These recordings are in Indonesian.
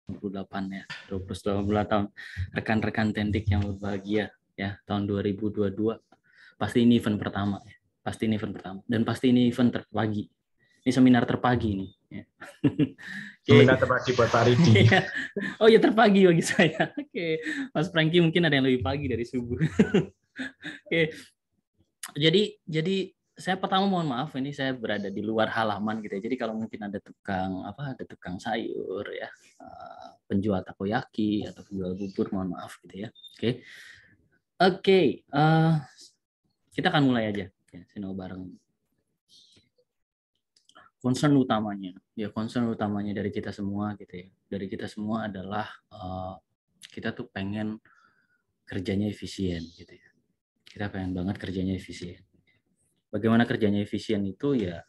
28 ya, 28 tahun. Rekan-rekan Tendik yang berbahagia ya, tahun 2022. Pasti ini event pertama ya. Pasti ini event pertama dan pasti ini event terpagi. Ini seminar terpagi nih ya. Seminar terpagi buat Pak Ridi. Oh ya, terpagi bagi saya. Oke. Mas Franky mungkin ada yang lebih pagi dari subuh. Oke. Jadi saya pertama mohon maaf, ini saya berada di luar halaman gitu ya. Jadi kalau mungkin ada tukang sayur ya, penjual takoyaki atau penjual bubur, mohon maaf gitu ya. Oke, kita akan mulai aja ya, sinau bareng. Concern utamanya dari kita semua gitu ya. Dari kita semua adalah kita tuh pengen kerjanya efisien gitu ya. Kita pengen banget kerjanya efisien. Bagaimana kerjanya efisien itu ya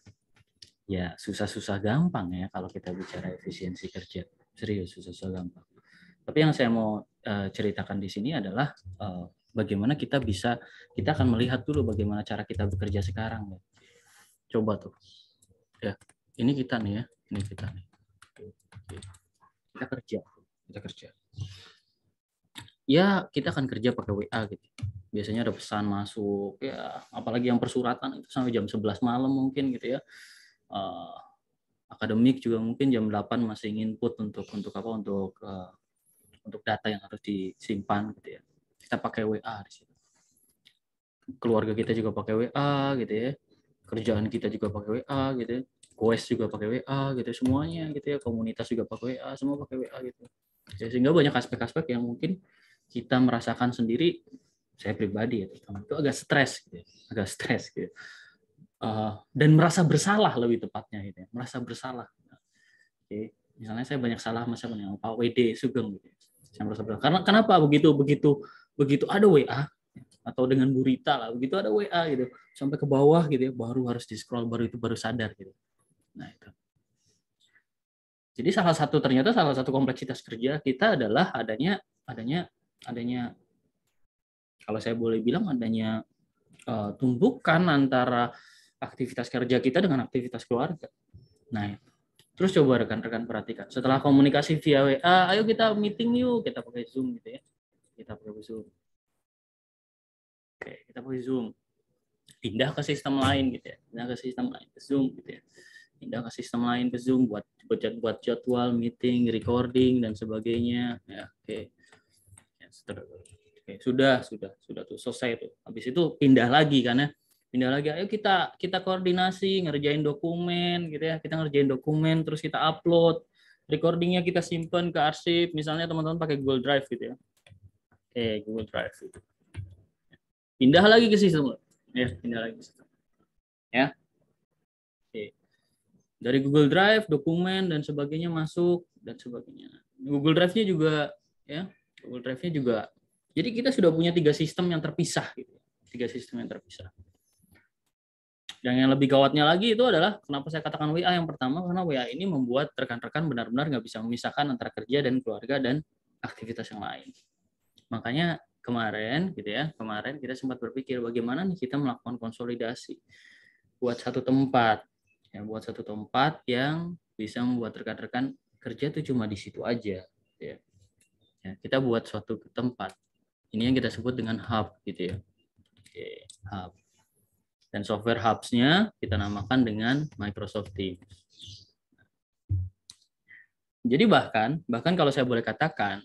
susah-susah gampang ya kalau kita bicara efisiensi kerja. Serius susah-susah gampang. Tapi yang saya mau ceritakan di sini adalah bagaimana kita akan melihat dulu bagaimana cara kita bekerja sekarang ya. Coba tuh. Ya, ini kita nih ya, ini kita nih. Kita kerja. Ya, kita akan kerja pakai WA gitu. Biasanya ada pesan masuk ya, apalagi yang persuratan itu sampai jam 11 malam mungkin gitu ya. Akademik juga mungkin jam 8 masih input untuk data yang harus disimpan gitu ya. Kita pakai WA di situ. Keluarga kita juga pakai WA gitu ya. Kerjaan kita juga pakai WA gitu ya. Quest juga pakai WA gitu, semuanya gitu ya. Komunitas juga pakai WA, semua pakai WA gitu. Ya, sehingga banyak aspek-aspek yang mungkin kita merasakan sendiri. Saya pribadi ya, itu agak stres gitu ya. Gitu. Dan merasa bersalah lebih tepatnya gitu ya. Merasa bersalah. Oke. Misalnya saya banyak salah sama yang Pak WD Sugeng gitu. Saya merasa bersalah. Karena kenapa begitu ada WA atau dengan Burita lah, begitu ada WA gitu sampai ke bawah gitu ya, baru harus di scroll, baru sadar gitu. Nah itu. Jadi ternyata salah satu kompleksitas kerja kita adalah adanya kalau saya boleh bilang adanya tumpukan antara aktivitas kerja kita dengan aktivitas keluarga. Nah, terus coba rekan-rekan perhatikan. Setelah komunikasi via WA, ayo kita meeting yuk, kita pakai Zoom gitu ya. Kita pakai Zoom. Oke, kita pakai Zoom. Pindah ke sistem lain gitu ya. Pindah ke sistem lain ke Zoom gitu ya. Pindah ke sistem lain ke Zoom buat jadwal meeting, recording dan sebagainya. Ya, oke. Ya, oke, sudah tuh selesai tuh. Habis itu pindah lagi karena ayo kita koordinasi ngerjain dokumen gitu ya, kita ngerjain dokumen terus kita upload, recordingnya kita simpan ke arsip, misalnya teman-teman pakai Google Drive gitu ya. Oke, Google Drive gitu. Pindah lagi ke sistem ya. Oke. Dari Google Drive dokumen dan sebagainya masuk dan sebagainya. Google Drive-nya juga ya, Google Drive-nya juga. Jadi kita sudah punya 3 sistem yang terpisah gitu. 3 sistem yang terpisah. Dan yang lebih gawatnya lagi itu adalah kenapa saya katakan WA yang pertama, karena WA ini membuat rekan-rekan benar-benar nggak bisa memisahkan antara kerja dan keluarga dan aktivitas yang lain. Makanya kemarin kita sempat berpikir bagaimana nih kita melakukan konsolidasi buat satu tempat yang bisa membuat rekan-rekan kerja itu cuma di situ aja ya. Kita buat suatu tempat ini yang kita sebut dengan hub gitu ya. Oke, hub. Dan software hubs-nya kita namakan dengan Microsoft Teams. Jadi bahkan kalau saya boleh katakan,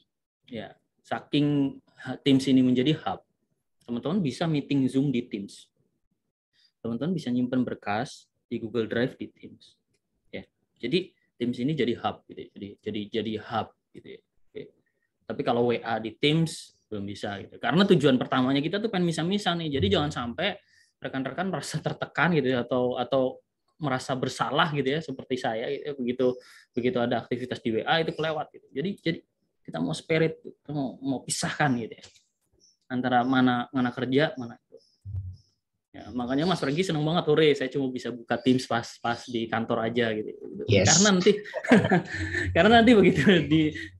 ya saking Teams ini menjadi hub, teman-teman bisa meeting Zoom di Teams. Teman-teman bisa nyimpan berkas di Google Drive di Teams. Ya, jadi Teams ini jadi hub, gitu. Jadi hub, gitu ya. Oke. Tapi kalau WA di Teams belum bisa, gitu. Karena tujuan pertamanya kita tuh pengen misah-misah nih. Jadi jangan sampai rekan-rekan merasa tertekan gitu ya, atau merasa bersalah gitu ya seperti saya gitu, begitu ada aktivitas di WA itu kelewat gitu. Jadi kita mau spirit, mau pisahkan gitu ya antara mana kerja mana itu. Ya, makanya Mas Regi seneng banget saya cuma bisa buka Teams pas di kantor aja gitu. Yes. Karena nanti begitu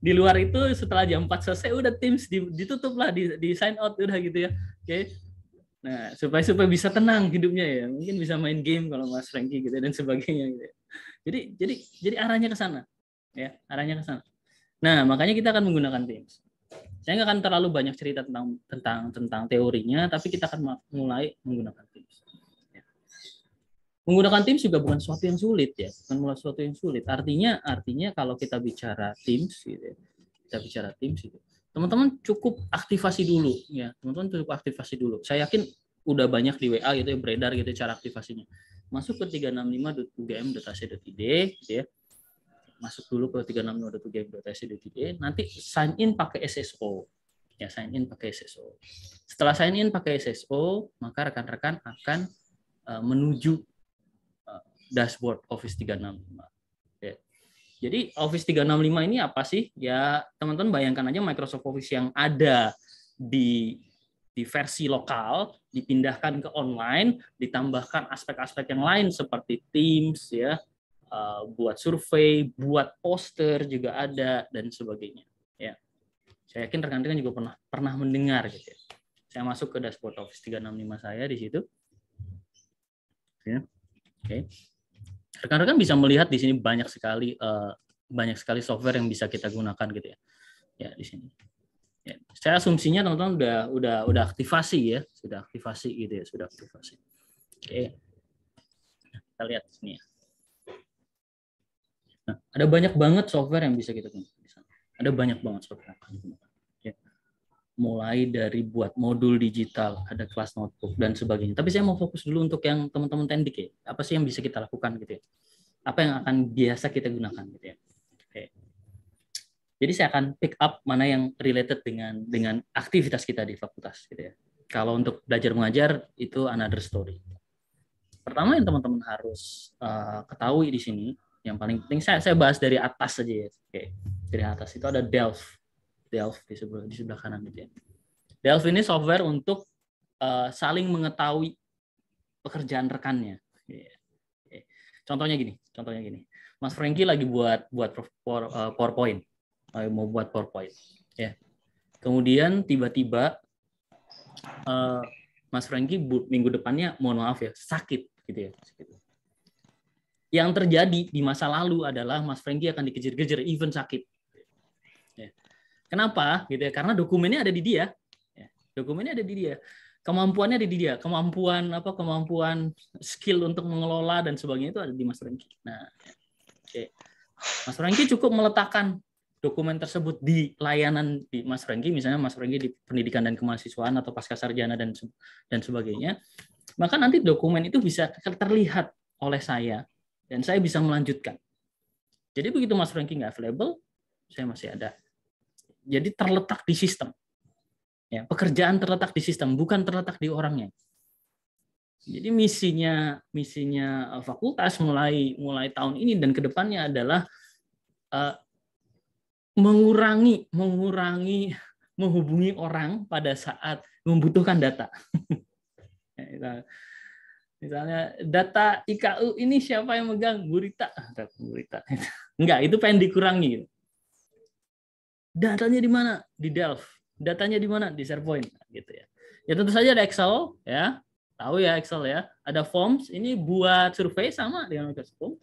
di luar itu setelah jam 4 selesai udah Teams ditutup lah, di sign out udah gitu ya. Oke. Nah, supaya bisa tenang hidupnya ya. Mungkin bisa main game kalau Mas Franky gitu dan sebagainya gitu. Jadi arahnya ke sana. Ya, arahnya ke sana. Nah, makanya kita akan menggunakan Teams. Saya nggak akan terlalu banyak cerita tentang teorinya, tapi kita akan mulai menggunakan Teams. Menggunakan Teams juga bukan sesuatu yang sulit ya, bukan sesuatu yang sulit. Artinya kalau kita bicara Teams gitu ya, teman-teman cukup aktivasi dulu ya, teman-teman cukup aktivasi dulu. Saya yakin udah banyak di WA gitu ya, beredar gitu cara aktivasinya. Masuk ke 365.ugm.ac.id gitu ya. Masuk dulu ke 365.ugm.ac.id, nanti sign in pakai SSO. Ya, sign in pakai SSO. Setelah sign in pakai SSO, maka rekan-rekan akan menuju dashboard Office 365. Ya. Jadi Office 365 ini apa sih? Ya, teman-teman bayangkan aja Microsoft Office yang ada di versi lokal dipindahkan ke online, ditambahkan aspek-aspek yang lain seperti Teams ya, buat survei, buat poster juga ada dan sebagainya. Ya, saya yakin rekan-rekan juga pernah mendengar gitu ya. Saya masuk ke dashboard Office 365 saya di situ. Ya. Oke. Rekan-rekan bisa melihat di sini banyak sekali software yang bisa kita gunakan gitu ya. Ya di sini. Ya, saya asumsinya teman-teman udah aktivasi ya, sudah aktivasi gitu ya, sudah aktivasi. Oke. Kita lihat di sini ya. Nah, ada banyak banget software yang bisa kita gunakan di sana. Ada banyak banget software yang kita gunakan. Ya. Mulai dari buat modul digital, ada kelas notebook dan sebagainya. Tapi saya mau fokus dulu untuk yang teman-teman tendik ya. Apa sih yang bisa kita lakukan gitu ya? Apa yang akan biasa kita gunakan gitu ya? Oke. Jadi saya akan pick up mana yang related dengan aktivitas kita di fakultas gitu ya. Kalau untuk belajar mengajar itu another story. Pertama yang teman-teman harus ketahui di sini, yang paling penting saya bahas dari atas saja ya. Oke. Dari atas itu ada Delve di sebelah kanan gitu ya. Delve ini software untuk saling mengetahui pekerjaan rekannya. Contohnya gini. Mas Franky lagi buat PowerPoint. Mau buat PowerPoint ya. Kemudian tiba-tiba Mas Franky minggu depannya mohon maaf ya sakit gitu ya. Yang terjadi di masa lalu adalah Mas Franky akan dikejar-kejar even sakit. Ya. Kenapa gitu ya? Karena dokumennya ada di dia. Ya. Dokumennya ada di dia. Kemampuannya ada di dia. Kemampuan skill untuk mengelola dan sebagainya itu ada di Mas Franky. Nah, oke. Mas Franky cukup meletakkan dokumen tersebut di layanan di Mas Franky, misalnya Mas Franky di pendidikan dan kemahasiswaan atau pasca sarjana dan sebagainya, maka nanti dokumen itu bisa terlihat oleh saya dan saya bisa melanjutkan. Jadi begitu Mas Franky nggak available, saya masih ada. Jadi terletak di sistem. Ya, pekerjaan terletak di sistem, bukan terletak di orangnya. Jadi misinya fakultas mulai tahun ini dan kedepannya adalah mengurangi menghubungi orang pada saat membutuhkan data. Misalnya data IKU ini siapa yang megang? Burita. Enggak, itu pengen dikurangi. Datanya di mana? Di Delve. Datanya di mana? Di SharePoint gitu ya. Ya tentu saja ada Excel ya. Tahu ya Excel ya. Ada Forms ini buat survei sama dengan Microsoft Forms.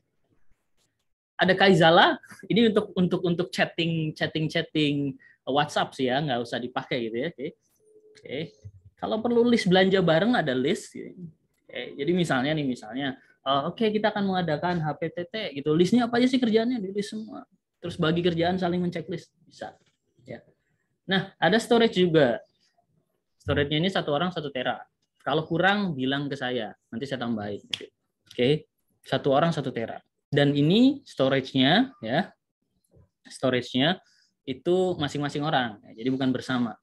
Ada Kaizala, ini untuk chatting WhatsApp sih ya, nggak usah dipakai gitu ya. Oke. Kalau perlu list belanja bareng ada list. Gitu. Oke. Jadi misalnya oke kita akan mengadakan HPTT gitu. Listnya apa aja sih kerjaannya? Di list semua. Terus bagi kerjaan saling menceklis bisa. Ya. Nah ada storage juga. Storage-nya ini 1 orang 1 tera. Kalau kurang bilang ke saya, nanti saya tambahin. Oke. 1 orang 1 tera. Dan ini storage-nya itu masing-masing orang, jadi bukan bersama.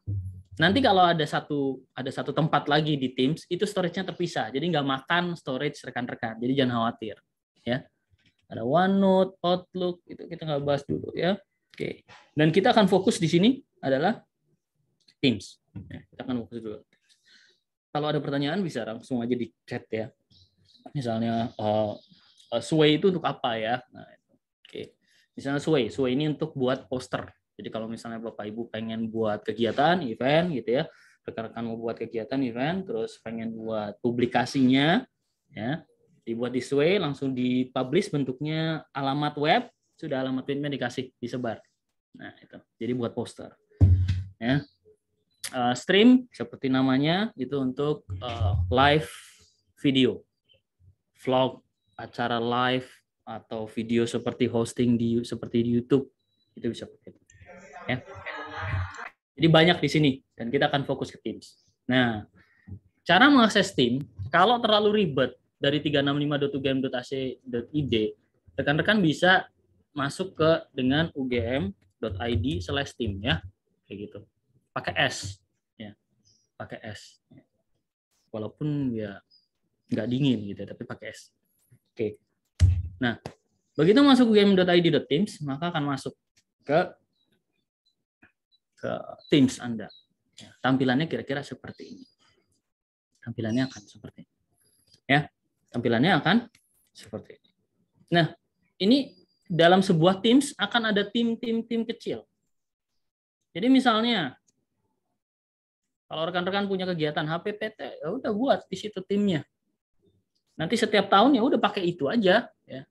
Nanti kalau ada satu tempat lagi di Teams, itu storage-nya terpisah, jadi nggak makan storage rekan-rekan, jadi jangan khawatir. Ya, ada OneNote, Outlook, itu kita nggak bahas dulu ya. Oke, dan kita akan fokus di sini adalah Teams. Kita akan fokus dulu. Kalau ada pertanyaan bisa langsung aja di chat ya. Misalnya Sway itu untuk apa ya? Nah, oke. Misalnya Sway ini untuk buat poster. Jadi kalau misalnya Bapak Ibu pengen buat kegiatan, event gitu ya, rekan-rekan mau buat kegiatan, event, terus pengen buat publikasinya, ya, dibuat di Sway, langsung dipublish bentuknya alamat web, sudah alamat webnya dikasih, disebar. Nah, itu. Jadi buat poster. Ya. Stream seperti namanya itu untuk live video, vlog, acara live atau video seperti hosting seperti di YouTube itu bisa pakai. Ya. Jadi banyak di sini dan kita akan fokus ke Teams. Nah, cara mengakses Teams kalau terlalu ribet dari 365.ugm.ac.id, rekan-rekan bisa masuk ke dengan ugm.id/team ya, kayak gitu. Pakai S, ya, pakai S. Walaupun ya nggak dingin gitu, tapi pakai S. Oke. Nah, begitu masuk ugm.id.teams, maka akan masuk ke Teams Anda. Ya, tampilannya kira-kira seperti ini. Tampilannya akan seperti ini. Ya, tampilannya akan seperti ini. Nah, ini dalam sebuah Teams akan ada tim kecil. Jadi misalnya kalau rekan-rekan punya kegiatan HPPT, ya udah buat di situ timnya. Nanti setiap tahun ya udah pakai itu aja, ya.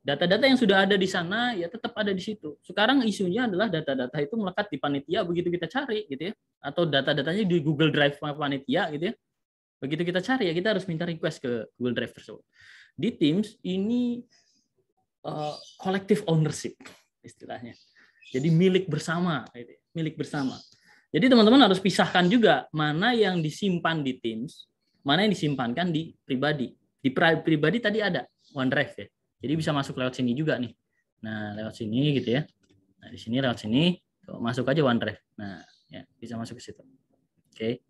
Data-data yang sudah ada di sana ya tetap ada di situ. Sekarang isunya adalah data-data itu melekat di panitia begitu kita cari gitu ya. Atau data-datanya di Google Drive panitia gitu ya. Begitu kita cari ya kita harus minta request ke Google Drive tersebut. Di Teams ini collective ownership istilahnya. Jadi milik bersama, gitu ya. Milik bersama. Jadi teman-teman harus pisahkan juga mana yang disimpan di Teams, mana yang disimpankan di pribadi. Di pribadi tadi ada OneDrive ya. Jadi bisa masuk lewat sini juga nih. Nah, lewat sini gitu ya. Nah, di sini lewat sini masuk aja OneDrive. Nah, ya, bisa masuk ke situ. Oke.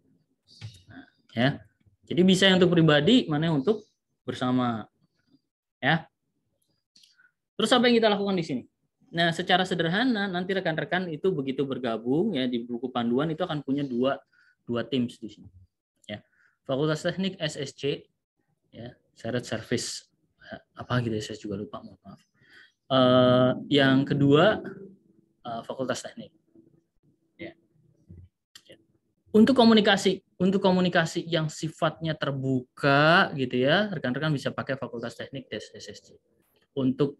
Nah, ya. Jadi bisa yang untuk pribadi, mana yang untuk bersama. Ya. Terus apa yang kita lakukan di sini? Nah, secara sederhana nanti rekan-rekan itu begitu bergabung ya di buku panduan itu akan punya dua Teams di sini. Ya. Fakultas Teknik SSC ya, Shared Service apa gitu saya juga lupa, maaf. Yang kedua Fakultas Teknik. Ya. Ya. Untuk komunikasi yang sifatnya terbuka gitu ya, rekan-rekan bisa pakai Fakultas Teknik SSC. Untuk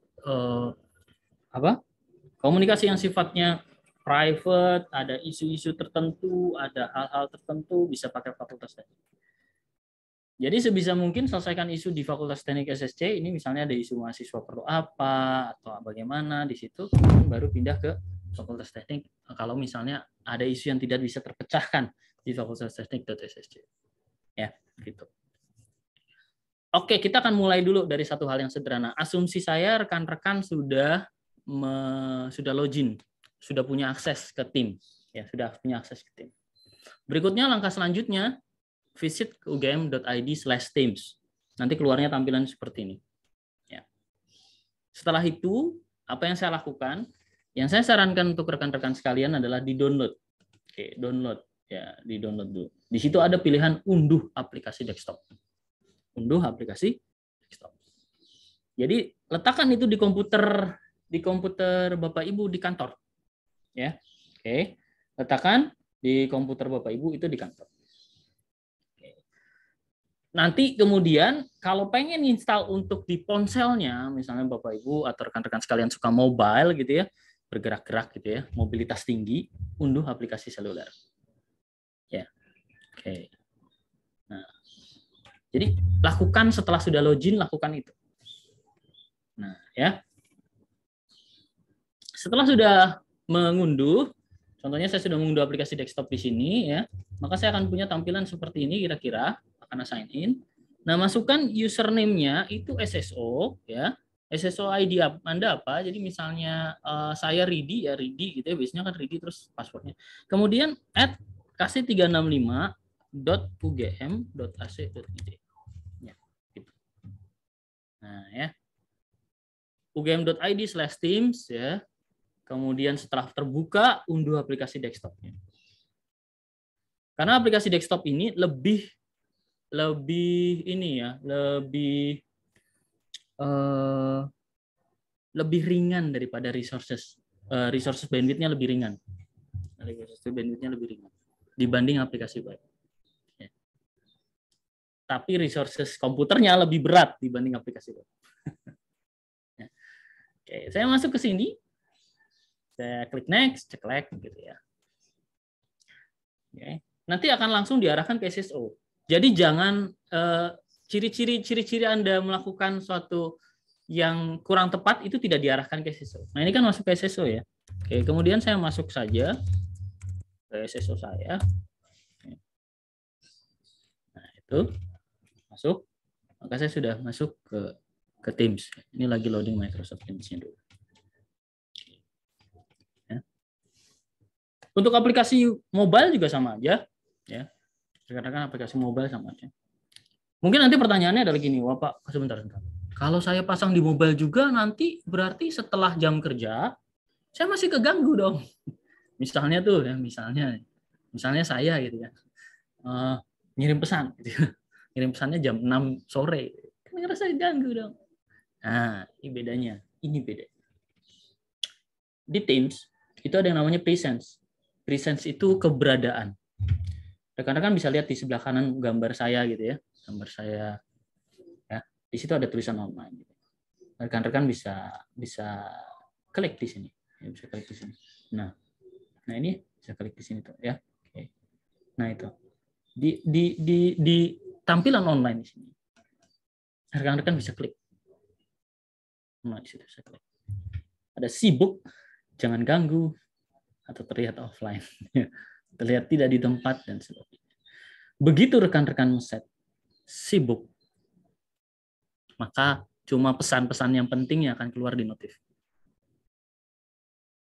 komunikasi yang sifatnya private, ada isu-isu tertentu, ada hal-hal tertentu bisa pakai Fakultas Teknik. Jadi sebisa mungkin selesaikan isu di Fakultas Teknik SSC ini, misalnya ada isu mahasiswa perlu apa atau bagaimana di situ, baru pindah ke Fakultas Teknik kalau misalnya ada isu yang tidak bisa terpecahkan di Fakultas Teknik.SSC. Ya, gitu. Oke, kita akan mulai dulu dari satu hal yang sederhana. Asumsi saya rekan-rekan sudah login, sudah punya akses ke tim, ya sudah punya akses ke tim. Berikutnya langkah selanjutnya visit ke ugm.id/teams. Nanti keluarnya tampilan seperti ini. Ya. Setelah itu, apa yang saya lakukan? Yang saya sarankan untuk rekan-rekan sekalian adalah di-download. Oke, download. Ya, di-download dulu. Di situ ada pilihan unduh aplikasi desktop. Unduh aplikasi desktop. Jadi, letakkan itu di komputer Bapak Ibu di kantor. Ya. Oke. Letakkan di komputer Bapak Ibu itu di kantor. Nanti kemudian kalau pengen install untuk di ponselnya, misalnya Bapak Ibu atau rekan-rekan sekalian suka mobile gitu ya, bergerak-gerak gitu ya, mobilitas tinggi, unduh aplikasi seluler. Ya, oke. Nah, jadi lakukan setelah sudah login, lakukan itu. Nah, ya. Setelah sudah mengunduh, contohnya saya sudah mengunduh aplikasi desktop di sini ya, maka saya akan punya tampilan seperti ini kira-kira. Karena sign in. Nah, masukkan username-nya itu SSO ya. SSO ID Anda apa? Jadi misalnya saya Ridi ya, Ridi gitu ya. Biasanya kan Ridi terus passwordnya. Kemudian @kc365.ugm.ac.id. Ya, gitu. Nah, ya. ugm.id/teams ya. Kemudian setelah terbuka, unduh aplikasi desktopnya. Karena aplikasi desktop ini lebih ini ya, lebih ringan daripada resources bandwidth-nya lebih ringan. Bandwidth-nya lebih ringan dibanding aplikasi web. Ya. Tapi resources komputernya lebih berat dibanding aplikasi web. Ya. Oke, saya masuk ke sini. Saya klik next, ceklek gitu ya. Oke. Nanti akan langsung diarahkan ke SSO. Jadi jangan ciri-ciri Anda melakukan suatu yang kurang tepat itu tidak diarahkan ke SSO. Nah, ini kan masuk ke SSO ya. Oke, kemudian saya masuk saja ke SSO saya. Nah, itu masuk. Maka saya sudah masuk ke Teams. Ini lagi loading Microsoft Teams-nya dulu. Ya. Untuk aplikasi mobile juga sama aja, ya. Rekan-rekan aplikasi mobile sama aja. Mungkin nanti pertanyaannya adalah gini, wah Pak, sebentar. Kalau saya pasang di mobile juga nanti berarti setelah jam kerja saya masih keganggu dong. Misalnya tuh ya, misalnya saya gitu ya. Ngirim pesan gitu ya. Ngirim pesannya jam 6 sore. Kan ngerasa ganggu dong. Nah, ini bedanya. Ini beda. Di Teams itu ada yang namanya presence. Presence itu keberadaan. Rekan-rekan bisa lihat di sebelah kanan gambar saya gitu ya. Gambar saya ya. Di situ ada tulisan online. Rekan-rekan bisa klik di sini. Ya, bisa klik di sini. Nah ini bisa klik di sini tuh ya. Oke. Nah itu di tampilan online di sini. Rekan-rekan bisa klik. Nah di situ bisa klik. Ada sibuk, jangan ganggu, atau terlihat offline. Terlihat tidak di tempat dan sebagainya. Begitu rekan-rekan set sibuk, maka cuma pesan-pesan yang penting yang akan keluar di notif.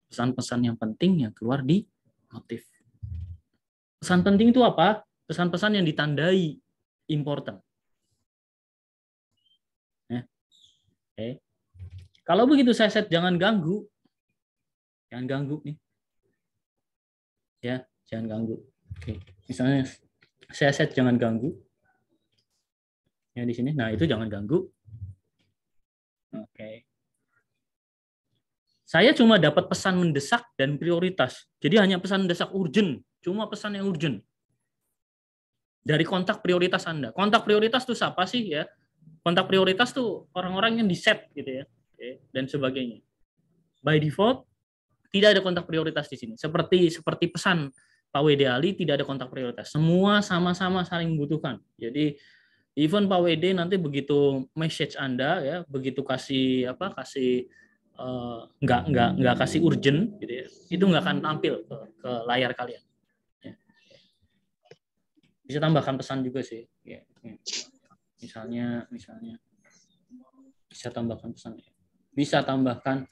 Pesan-pesan yang penting yang keluar di notif. Pesan penting itu apa? Pesan-pesan yang ditandai important. Ya. Oke. Kalau begitu saya set jangan ganggu nih. Ya, jangan ganggu. Oke. Misalnya saya set jangan ganggu. Ya di sini. Nah, itu jangan ganggu. Oke. Saya cuma dapat pesan mendesak dan prioritas. Jadi hanya pesan mendesak urgent, cuma pesan yang urgent. Dari kontak prioritas Anda. Kontak prioritas itu siapa sih ya? Kontak prioritas tuh orang-orang yang di-set gitu ya. Oke, dan sebagainya. By default tidak ada kontak prioritas di sini. Seperti pesan Pak WD Ali tidak ada kontak prioritas. Semua sama-sama saling membutuhkan. Jadi even Pak WD nanti begitu message Anda ya, begitu kasih nggak kasih urgent gitu ya, itu nggak akan tampil ke layar kalian. Ya. Bisa tambahkan pesan juga sih. Ya. Misalnya bisa tambahkan pesan. Bisa tambahkan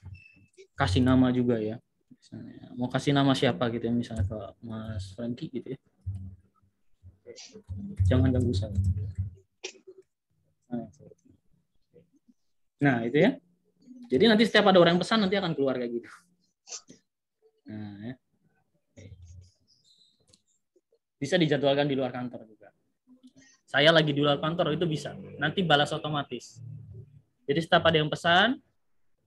kasih nama juga ya. Misalnya, mau kasih nama siapa gitu ya, misalnya ke Mas Franky gitu ya. Jangan ganggu saya. Nah itu ya. Jadi nanti setiap ada orang yang pesan nanti akan keluar kayak gitu. Nah, ya. Bisa dijadwalkan di luar kantor juga. Saya lagi di luar kantor itu bisa. Nanti balas otomatis. Jadi setiap ada yang pesan,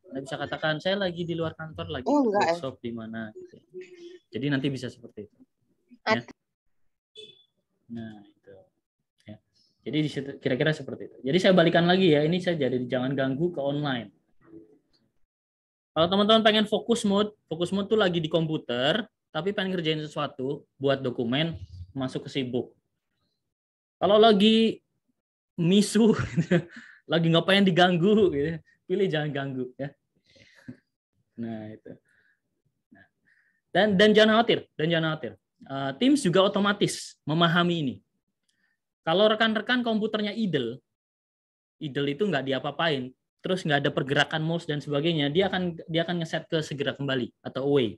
Anda bisa katakan saya lagi di luar kantor lagi workshop di mana. Gitu. Jadi nanti bisa seperti itu. Ya. Nah itu. Ya. Jadi kira-kira seperti itu. Jadi saya balikan lagi ya. Ini saya jadi jangan ganggu ke online. Kalau teman-teman pengen fokus mode tuh lagi di komputer, tapi pengen ngerjain sesuatu, buat dokumen, masuk ke sibuk. Kalau lagi misu, lagi nggak pengen diganggu, gitu, pilih jangan ganggu ya. Nah itu. Dan jangan khawatir, Teams juga otomatis memahami ini. Kalau rekan-rekan komputernya idle itu nggak diapa-apain, terus nggak ada pergerakan mouse dan sebagainya, dia akan ngeset ke segera kembali atau away.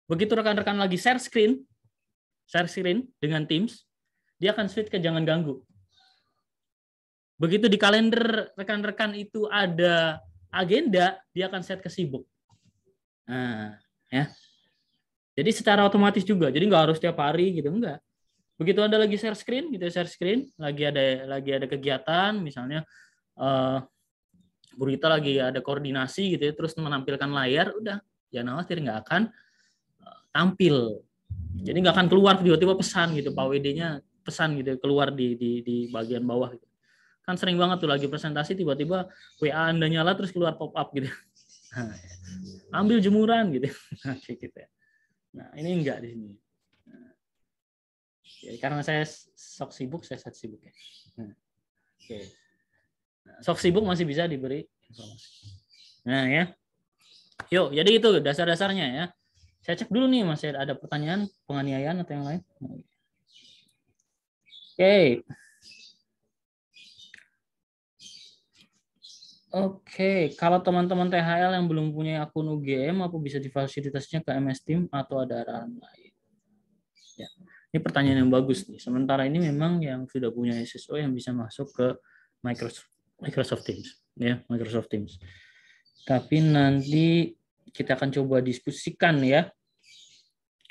Begitu rekan-rekan lagi share screen dengan Teams, dia akan switch ke jangan ganggu. Begitu di kalender rekan-rekan itu ada agenda, dia akan set ke sibuk. Nah, ya. Jadi secara otomatis juga, jadi nggak harus tiap hari gitu, enggak. Begitu Anda lagi share screen, lagi ada kegiatan, misalnya Bu Rita lagi ada koordinasi gitu ya, terus menampilkan layar, udah jangan khawatir nggak akan tampil. Jadi nggak akan keluar tiba-tiba pesan gitu, Pak WD-nya pesan gitu keluar di bagian bawah gitu. Kan sering banget tuh lagi presentasi tiba-tiba WA Anda nyala terus keluar pop up gitu. Nah, ambil jemuran gitu. Kayak gitu ya. Nah, ini enggak di sini. Nah, ya, karena saya sok sibuk, saya sibuk ya. Nah, oke. Nah, sok sibuk masih bisa diberi informasi. Nah, ya. Yuk, jadi itu dasar-dasarnya ya. Saya cek dulu nih, masih ada pertanyaan, penganiayaan atau yang lain. Oke. Oke, kalau teman-teman THL yang belum punya akun UGM, apa bisa difasilitasinya ke MS Team atau ada arahan lain? Ya, ini pertanyaan yang bagus nih. Sementara ini memang yang sudah punya SSO yang bisa masuk ke Microsoft Teams, ya Microsoft Teams. Tapi nanti kita akan coba diskusikan ya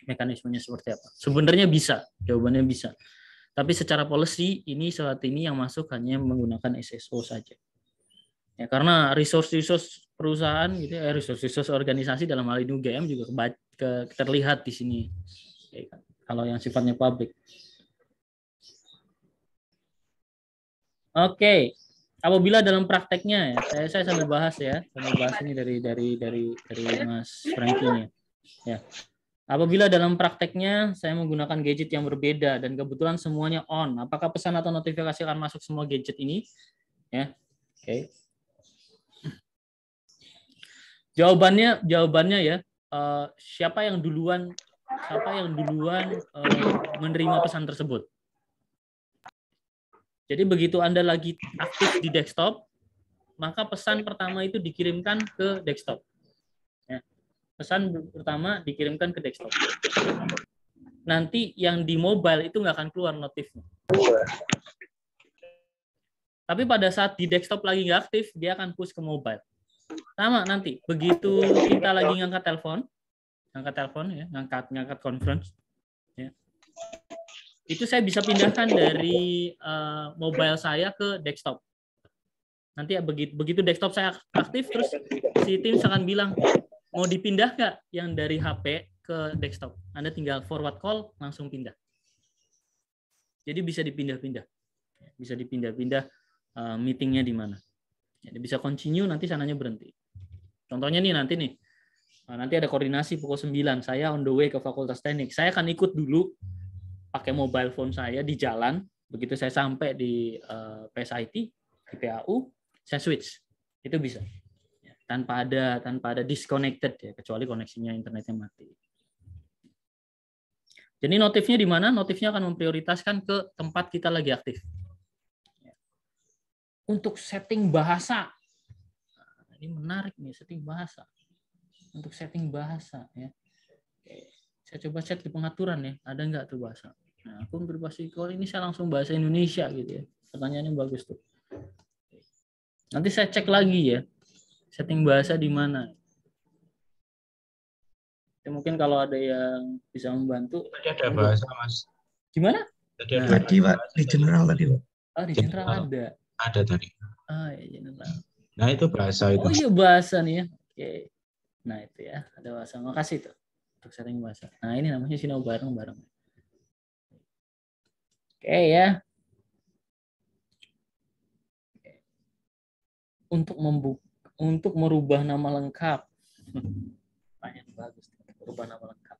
mekanismenya seperti apa. Sebenarnya bisa, jawabannya bisa. Tapi secara policy ini saat ini yang masuk hanya menggunakan SSO saja. Ya, karena resource perusahaan gitu ya, resource organisasi dalam hal ini UGM juga terlihat di sini. Ya, kan? Kalau yang sifatnya publik. Oke. Apabila dalam prakteknya ya, saya sambil bahas ya, sambil bahas ini dari Mas Franky-nya. Ya. Apabila dalam prakteknya saya menggunakan gadget yang berbeda dan kebetulan semuanya on, apakah pesan atau notifikasi akan masuk semua gadget ini? Ya. Oke. Jawabannya ya, siapa yang duluan menerima pesan tersebut. Jadi begitu Anda lagi aktif di desktop, maka pesan pertama itu dikirimkan ke desktop. Ya. Pesan pertama dikirimkan ke desktop. Nanti yang di mobile itu nggak akan keluar notifnya. Tapi pada saat di desktop lagi nggak aktif, dia akan push ke mobile. Sama nanti, begitu kita lagi ngangkat telepon ya, ngangkat conference, ya. Itu saya bisa pindahkan dari mobile saya ke desktop. Nanti begitu desktop saya aktif, terus si Teams akan bilang, mau dipindah nggak yang dari HP ke desktop? Anda tinggal forward call, langsung pindah. Jadi bisa dipindah-pindah. Bisa dipindah-pindah meetingnya di mana. Jadi bisa continue, nanti sananya berhenti. Contohnya nih, nanti ada koordinasi pukul 9, saya on the way ke Fakultas Teknik. Saya akan ikut dulu pakai mobile phone saya di jalan, begitu saya sampai di PSIT, di PAU, saya switch. Itu bisa. Ya, tanpa ada disconnected ya, kecuali koneksinya internetnya mati. Jadi notifnya di mana? Notifnya akan memprioritaskan ke tempat kita lagi aktif. Untuk setting bahasa, nah, ini menarik nih, setting bahasa. Untuk setting bahasa ya. Oke. Saya coba cek di pengaturan ya, ada nggak tuh bahasa. Nah, akun berbahasa kalau ini saya langsung bahasa Indonesia gitu ya. Pertanyaannya bagus tuh. Nanti saya cek lagi ya, setting bahasa di mana. Ya, mungkin kalau ada yang bisa membantu. Tadi ada bahasa, Mas. Gimana? Tadi Pak, di general tadi Pak. Oh, di general ada. Ada tadi. Oh, ya general. Nah, itu bahasa itu. Oh iya, bahasa nih ya. Oke. Nah, itu ya, ada bahasa. Makasih tuh untuk setting bahasa. Nah, ini namanya sinau bareng-bareng. Oke ya. Untuk merubah nama lengkap. Banyak bagus. Merubah nama lengkap.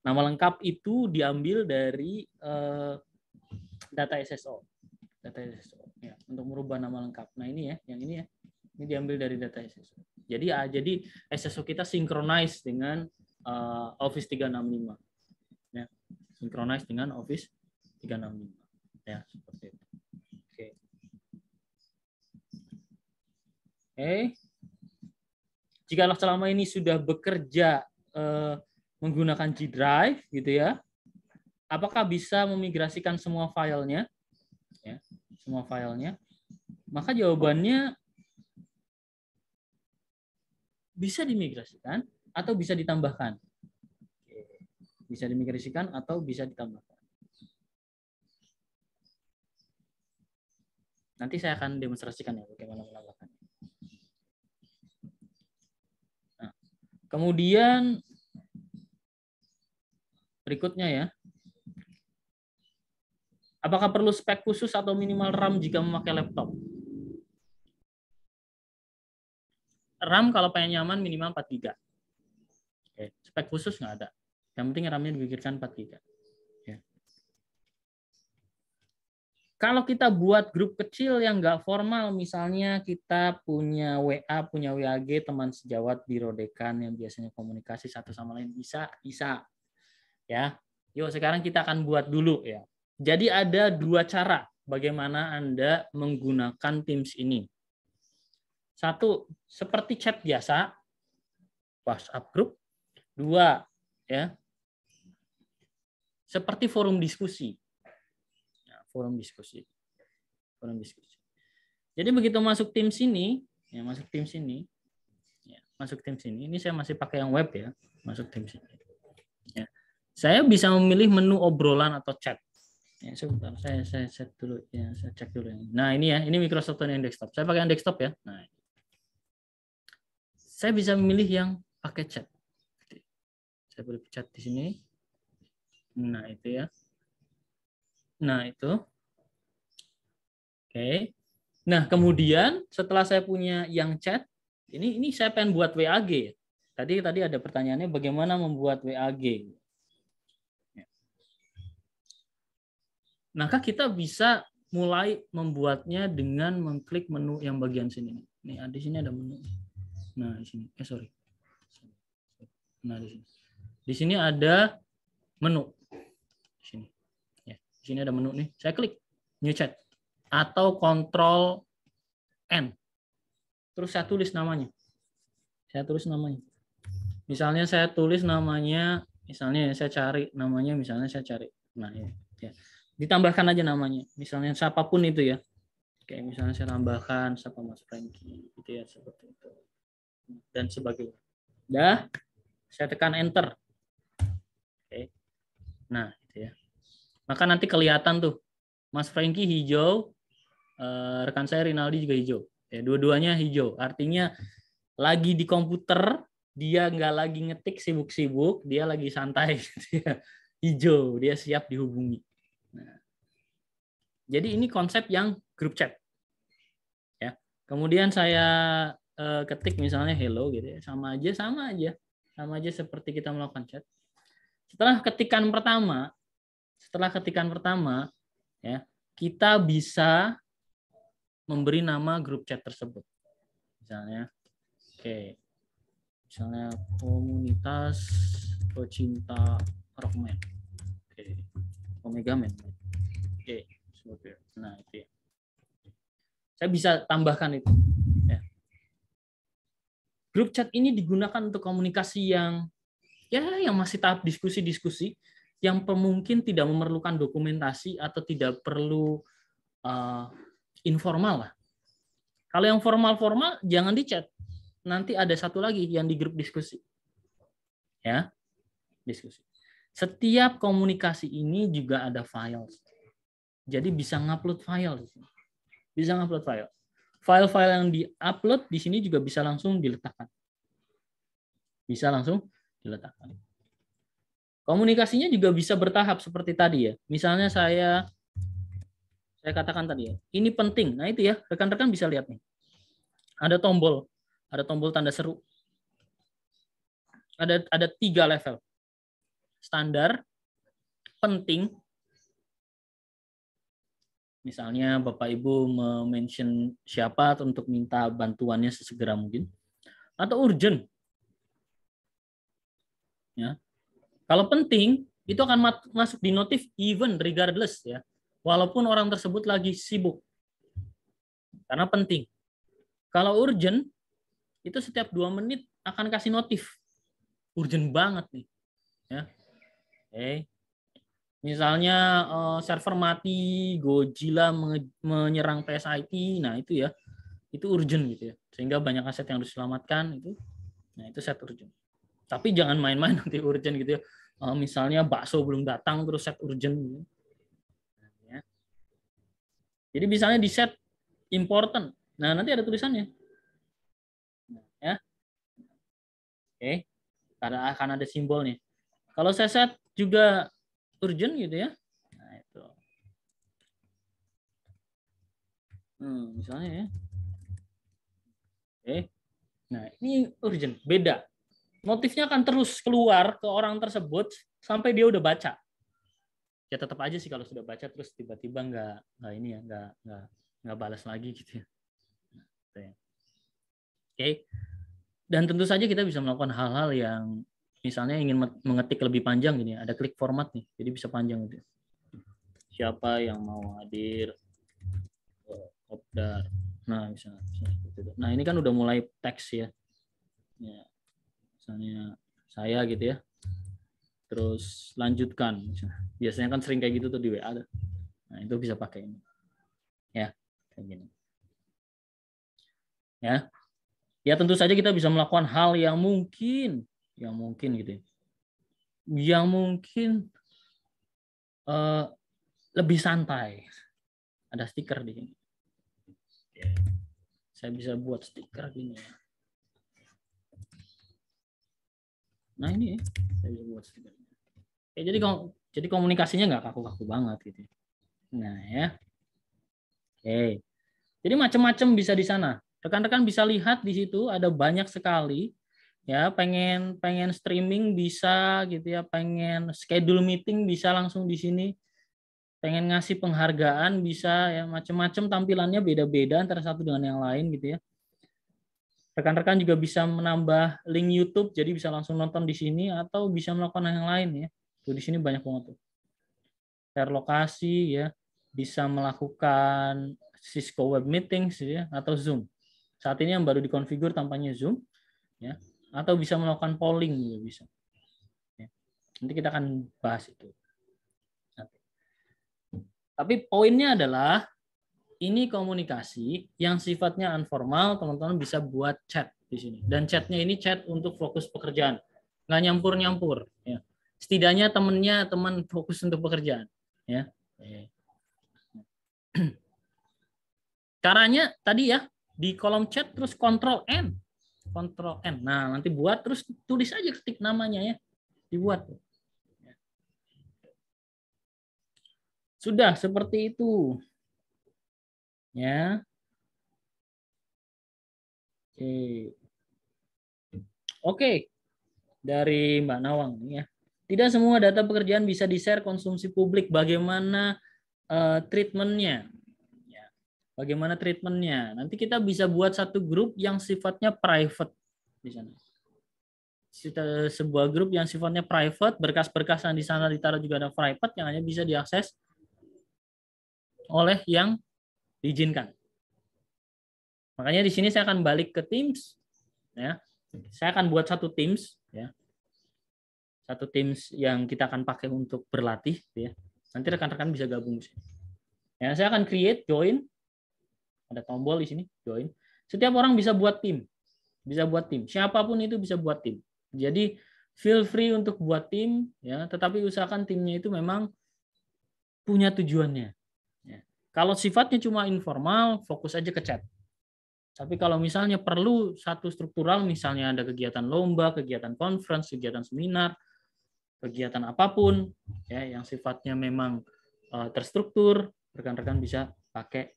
Nama lengkap itu diambil dari data SSO. Data SSO ya, untuk merubah nama lengkap. Nah, ini ya, yang ini ya. Ini diambil dari data SSO. Jadi SSO kita synchronize dengan Office 365. Ya, synchronize dengan Office 365. Ya, seperti itu. Oke. Oke. Jikalau selama ini sudah bekerja menggunakan G Drive gitu ya, apakah bisa memigrasikan semua filenya? Ya, semua filenya. Maka jawabannya bisa dimigrasikan atau bisa ditambahkan. Bisa dimigrasikan atau bisa ditambahkan. Nanti saya akan demonstrasikan ya bagaimana menambahkannya. Nah, kemudian berikutnya ya. Apakah perlu spek khusus atau minimal RAM jika memakai laptop? RAM kalau pengen nyaman minimal 4 GB. Oke, spek khusus nggak ada. Yang penting RAM-nya dipikirkan 4 GB. Ya. Kalau kita buat grup kecil yang nggak formal, misalnya kita punya WA, punya WAG, teman sejawat biro dekan yang biasanya komunikasi satu sama lain, bisa. Ya, yuk sekarang kita akan buat dulu ya. Jadi ada 2 cara bagaimana Anda menggunakan Teams ini. Satu, seperti chat biasa, WhatsApp group. 2, ya, seperti forum diskusi. Forum diskusi. Jadi begitu masuk Teams ini, ini saya masih pakai yang web ya, masuk Teams ini. Ya. Saya bisa memilih menu obrolan atau chat. Ya, sebentar, saya set dulu ya, saya cek dulu. Nah ini ya, ini Microsoft yang desktop. Saya pakai yang desktop ya. Nah, saya bisa memilih yang pakai chat. Saya boleh chat di sini. Nah itu ya. Nah, itu. Oke. Nah, kemudian setelah saya punya yang chat, ini saya pengen buat WAG. Tadi ada pertanyaannya bagaimana membuat WAG. Maka kita bisa mulai membuatnya dengan mengklik menu yang bagian sini. Nih, di sini ada menu. Nah, di sini. Sorry. Nah, di sini. Di sini ada menu. Di sini. Di sini ada menu nih. Saya klik new chat atau Ctrl N. Terus saya tulis namanya. Misalnya saya tulis namanya, misalnya saya cari namanya, Nah, ya. Ditambahkan aja namanya. Misalnya siapapun itu ya. Kayak misalnya saya tambahkan siapa Mas Franky gitu ya, seperti itu. Dan sebagainya. Dah, saya tekan enter. Oke. Nah, itu ya. Maka nanti kelihatan tuh Mas Franky hijau, rekan saya Rinaldi juga hijau. Ya, dua-duanya hijau. Artinya lagi di komputer, dia nggak lagi ngetik sibuk-sibuk, dia lagi santai. Dia hijau, dia siap dihubungi. Nah, jadi ini konsep yang grup chat. Ya. Kemudian saya ketik misalnya hello gitu ya, sama aja seperti kita melakukan chat. Setelah ketikan pertama, ya, kita bisa memberi nama grup chat tersebut. Misalnya, misalnya komunitas pecinta Rockman. Omega Man. Nah, itu ya. Saya bisa tambahkan itu. Ya. Grup chat ini digunakan untuk komunikasi yang masih tahap diskusi-diskusi, yang mungkin tidak memerlukan dokumentasi atau tidak perlu informal lah. Kalau yang formal-formal jangan di chat. Nanti ada satu lagi yang di grup diskusi. Ya, diskusi. Setiap komunikasi ini juga ada file. Jadi bisa ngupload file di sini. Bisa ngupload file. File-file yang di-upload di sini juga bisa langsung diletakkan. Komunikasinya juga bisa bertahap seperti tadi ya. Misalnya saya katakan tadi ya, ini penting. Nah itu ya, rekan-rekan bisa lihat nih. Ada tombol tanda seru. Ada 3 level. Standar, penting. Misalnya Bapak Ibu mention siapa untuk minta bantuannya sesegera mungkin. Atau urgent. Ya. Kalau penting, itu akan masuk di notif even regardless ya. Walaupun orang tersebut lagi sibuk. Karena penting. Kalau urgent, itu setiap 2 menit akan kasih notif. Urgent banget nih. Ya. Misalnya server mati, Godzilla menyerang PSIT, nah itu ya. Itu urgent gitu ya. Sehingga banyak aset yang harus diselamatkan itu. Nah, itu set urgent. Tapi jangan main-main nanti urgent gitu ya. Misalnya bakso belum datang terus set urgent gitu. Ya. Jadi misalnya di set important. Nah, nanti ada tulisannya. Ya. Oke. Karena akan ada simbolnya. Kalau saya set juga urgent gitu ya. Nah, itu. Misalnya ya. Oke. Nah, ini urgent, beda. Motifnya akan terus keluar ke orang tersebut sampai dia udah baca. Ya tetap aja sih kalau sudah baca terus tiba-tiba nggak ini ya, nggak balas lagi gitu ya. Oke. Dan tentu saja kita bisa melakukan hal-hal yang misalnya ingin mengetik lebih panjang gini, ada klik format nih, jadi bisa panjang gitu. Siapa yang mau hadir? Kopdar. Nah, misalnya seperti itu. Nah, ini kan udah mulai teks ya. Ya, misalnya saya gitu ya. Terus lanjutkan. Biasanya kan sering kayak gitu tuh di WA. Nah, itu bisa pakai ini. Ya, kayak gini. Ya. Ya tentu saja kita bisa melakukan hal yang mungkin gitu ya. Yang mungkin lebih santai. Ada stiker di sini. Saya bisa buat stiker gini ya. Nah ini ya, saya bisa buat stiker. Ya, jadi komunikasinya nggak kaku-kaku banget gitu. Nah ya, oke. Jadi macam-macam bisa di sana. Rekan-rekan bisa lihat di situ ada banyak sekali. Ya, pengen streaming bisa gitu ya, pengen schedule meeting bisa langsung di sini. Pengen ngasih penghargaan bisa ya, macam-macam tampilannya beda-beda antara satu dengan yang lain gitu ya. Rekan-rekan juga bisa menambah link YouTube jadi bisa langsung nonton di sini atau bisa melakukan yang lain ya. Tuh di sini banyak banget tuh. Share lokasi ya, bisa melakukan Cisco Web Meetings ya atau Zoom. Saat ini yang baru dikonfigur tampaknya Zoom ya, atau bisa melakukan polling juga bisa. Ya. Nanti kita akan bahas itu. Tapi poinnya adalah ini komunikasi yang sifatnya informal, teman-teman bisa buat chat di sini. Dan chatnya ini chat untuk fokus pekerjaan, nggak nyampur-nyampur. Ya. Setidaknya teman fokus untuk pekerjaan. Ya. Caranya tadi ya di kolom chat terus Ctrl N. Nah nanti buat terus tulis aja ketik namanya ya, dibuat. Sudah seperti itu. Ya. Oke. Dari Mbak Nawang ya. Tidak semua data pekerjaan bisa di-share konsumsi publik. Bagaimana treatmentnya? Ya. Bagaimana treatmentnya? Nanti kita bisa buat satu grup yang sifatnya private di sana. Sebuah grup yang sifatnya private, berkas-berkas yang di sana ditaruh juga ada private yang hanya bisa diakses oleh yang diizinkan. Makanya di sini saya akan balik ke Teams, ya. Saya akan buat satu Teams, ya. Satu Teams yang kita akan pakai untuk berlatih, ya. Nanti rekan-rekan bisa gabung di sini. Ya, saya akan create join. Ada tombol di sini join. Setiap orang bisa buat tim, Siapapun itu bisa buat tim. Jadi feel free untuk buat tim, ya. Tetapi usahakan timnya itu memang punya tujuannya. Ya. Kalau sifatnya cuma informal, fokus aja ke chat. Tapi kalau misalnya perlu satu struktural, misalnya ada kegiatan lomba, kegiatan conference, kegiatan seminar, kegiatan apapun, ya, yang sifatnya memang terstruktur, rekan-rekan bisa pakai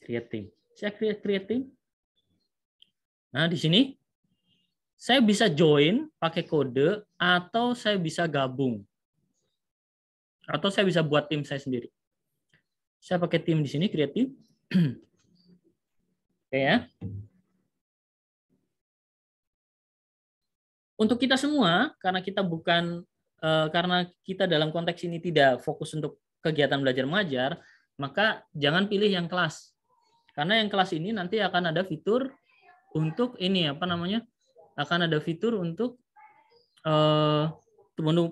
create team. Saya create team. Nah, di sini saya bisa join pakai kode atau saya bisa gabung. Atau saya bisa buat tim saya sendiri. Saya pakai tim di sini, create team. Oke ya. Untuk kita semua, karena kita dalam konteks ini tidak fokus untuk kegiatan belajar mengajar, maka jangan pilih yang kelas. Karena yang kelas ini nanti akan ada fitur untuk ini akan ada fitur untuk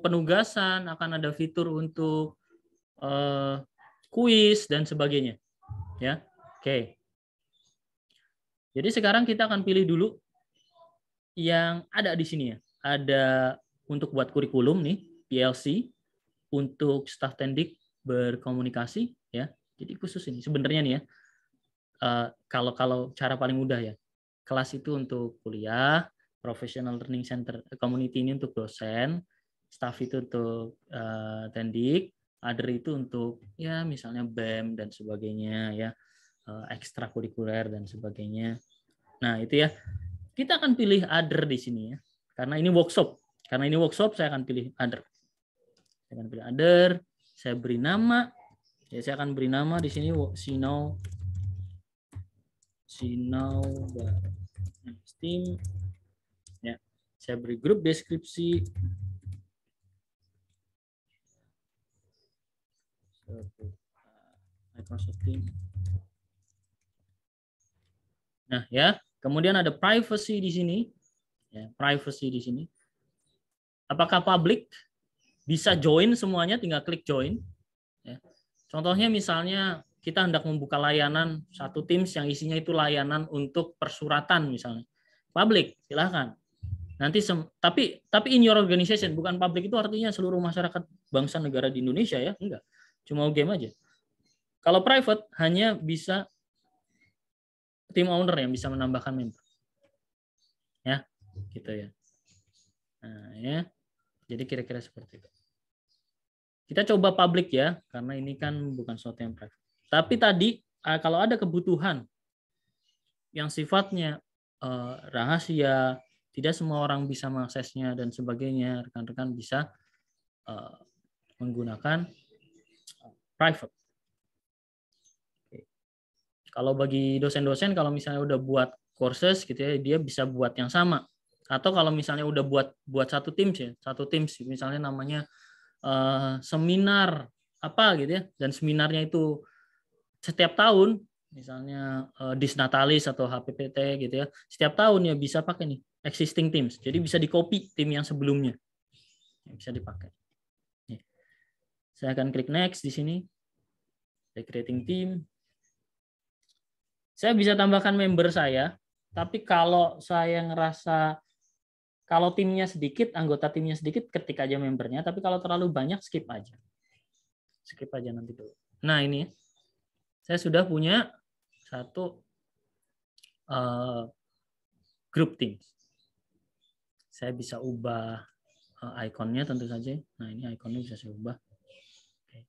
penugasan, akan ada fitur untuk kuis dan sebagainya. Ya, oke. Jadi sekarang kita akan pilih dulu yang ada di sini ya. Ada untuk buat kurikulum nih, PLC, untuk staf tendik berkomunikasi ya. Jadi khusus ini sebenarnya nih ya. Kalau cara paling mudah ya. Kelas itu untuk kuliah, Professional Learning Center Community ini untuk dosen, staf itu untuk tendik, other itu untuk ya misalnya BEM dan sebagainya ya, ekstrakurikuler dan sebagainya. Nah, itu ya. Kita akan pilih other di sini ya. Karena ini workshop. Karena ini workshop, saya akan pilih other. Saya akan pilih other. Saya beri nama. Ya, saya akan beri nama di sini Sinau Steam. Ya, saya beri grup deskripsi. Microsoft Teams. Nah, ya. Kemudian ada privacy di sini. Ya, privacy di sini. Apakah public? Bisa join semuanya, tinggal klik join. Ya. Contohnya misalnya kita hendak membuka layanan satu Teams yang isinya itu layanan untuk persuratan misalnya. Public, silahkan. Nanti tapi in your organization, bukan public itu artinya seluruh masyarakat bangsa negara di Indonesia ya, enggak. Cuma game aja. Kalau private hanya bisa team owner yang bisa menambahkan member. Ya, gitu ya. Nah, ya. Jadi kira-kira seperti itu. Kita coba public ya, karena ini kan bukan sesuatu yang private. Tapi tadi kalau ada kebutuhan yang sifatnya rahasia, tidak semua orang bisa mengaksesnya dan sebagainya, rekan-rekan bisa menggunakan private. Oke. Kalau bagi dosen-dosen, kalau misalnya udah buat courses gitu ya, dia bisa buat yang sama. Atau kalau misalnya udah buat satu Teams ya, satu Teams misalnya namanya seminar apa gitu ya, dan seminarnya itu setiap tahun, misalnya Disnatalis atau HPPT gitu ya, setiap tahun ya bisa pakai nih existing Teams. Jadi bisa di-copy tim yang sebelumnya, bisa dipakai. Nih. Saya akan klik next di sini, creating team. Saya bisa tambahkan member saya, tapi kalau saya ngerasa kalau timnya sedikit, anggota timnya sedikit, ketik aja membernya. Tapi kalau terlalu banyak, skip aja. Skip aja nanti dulu. Nah ini, saya sudah punya satu grup Teams. Saya bisa ubah ikonnya tentu saja. Nah ini ikonnya bisa saya ubah. Oke.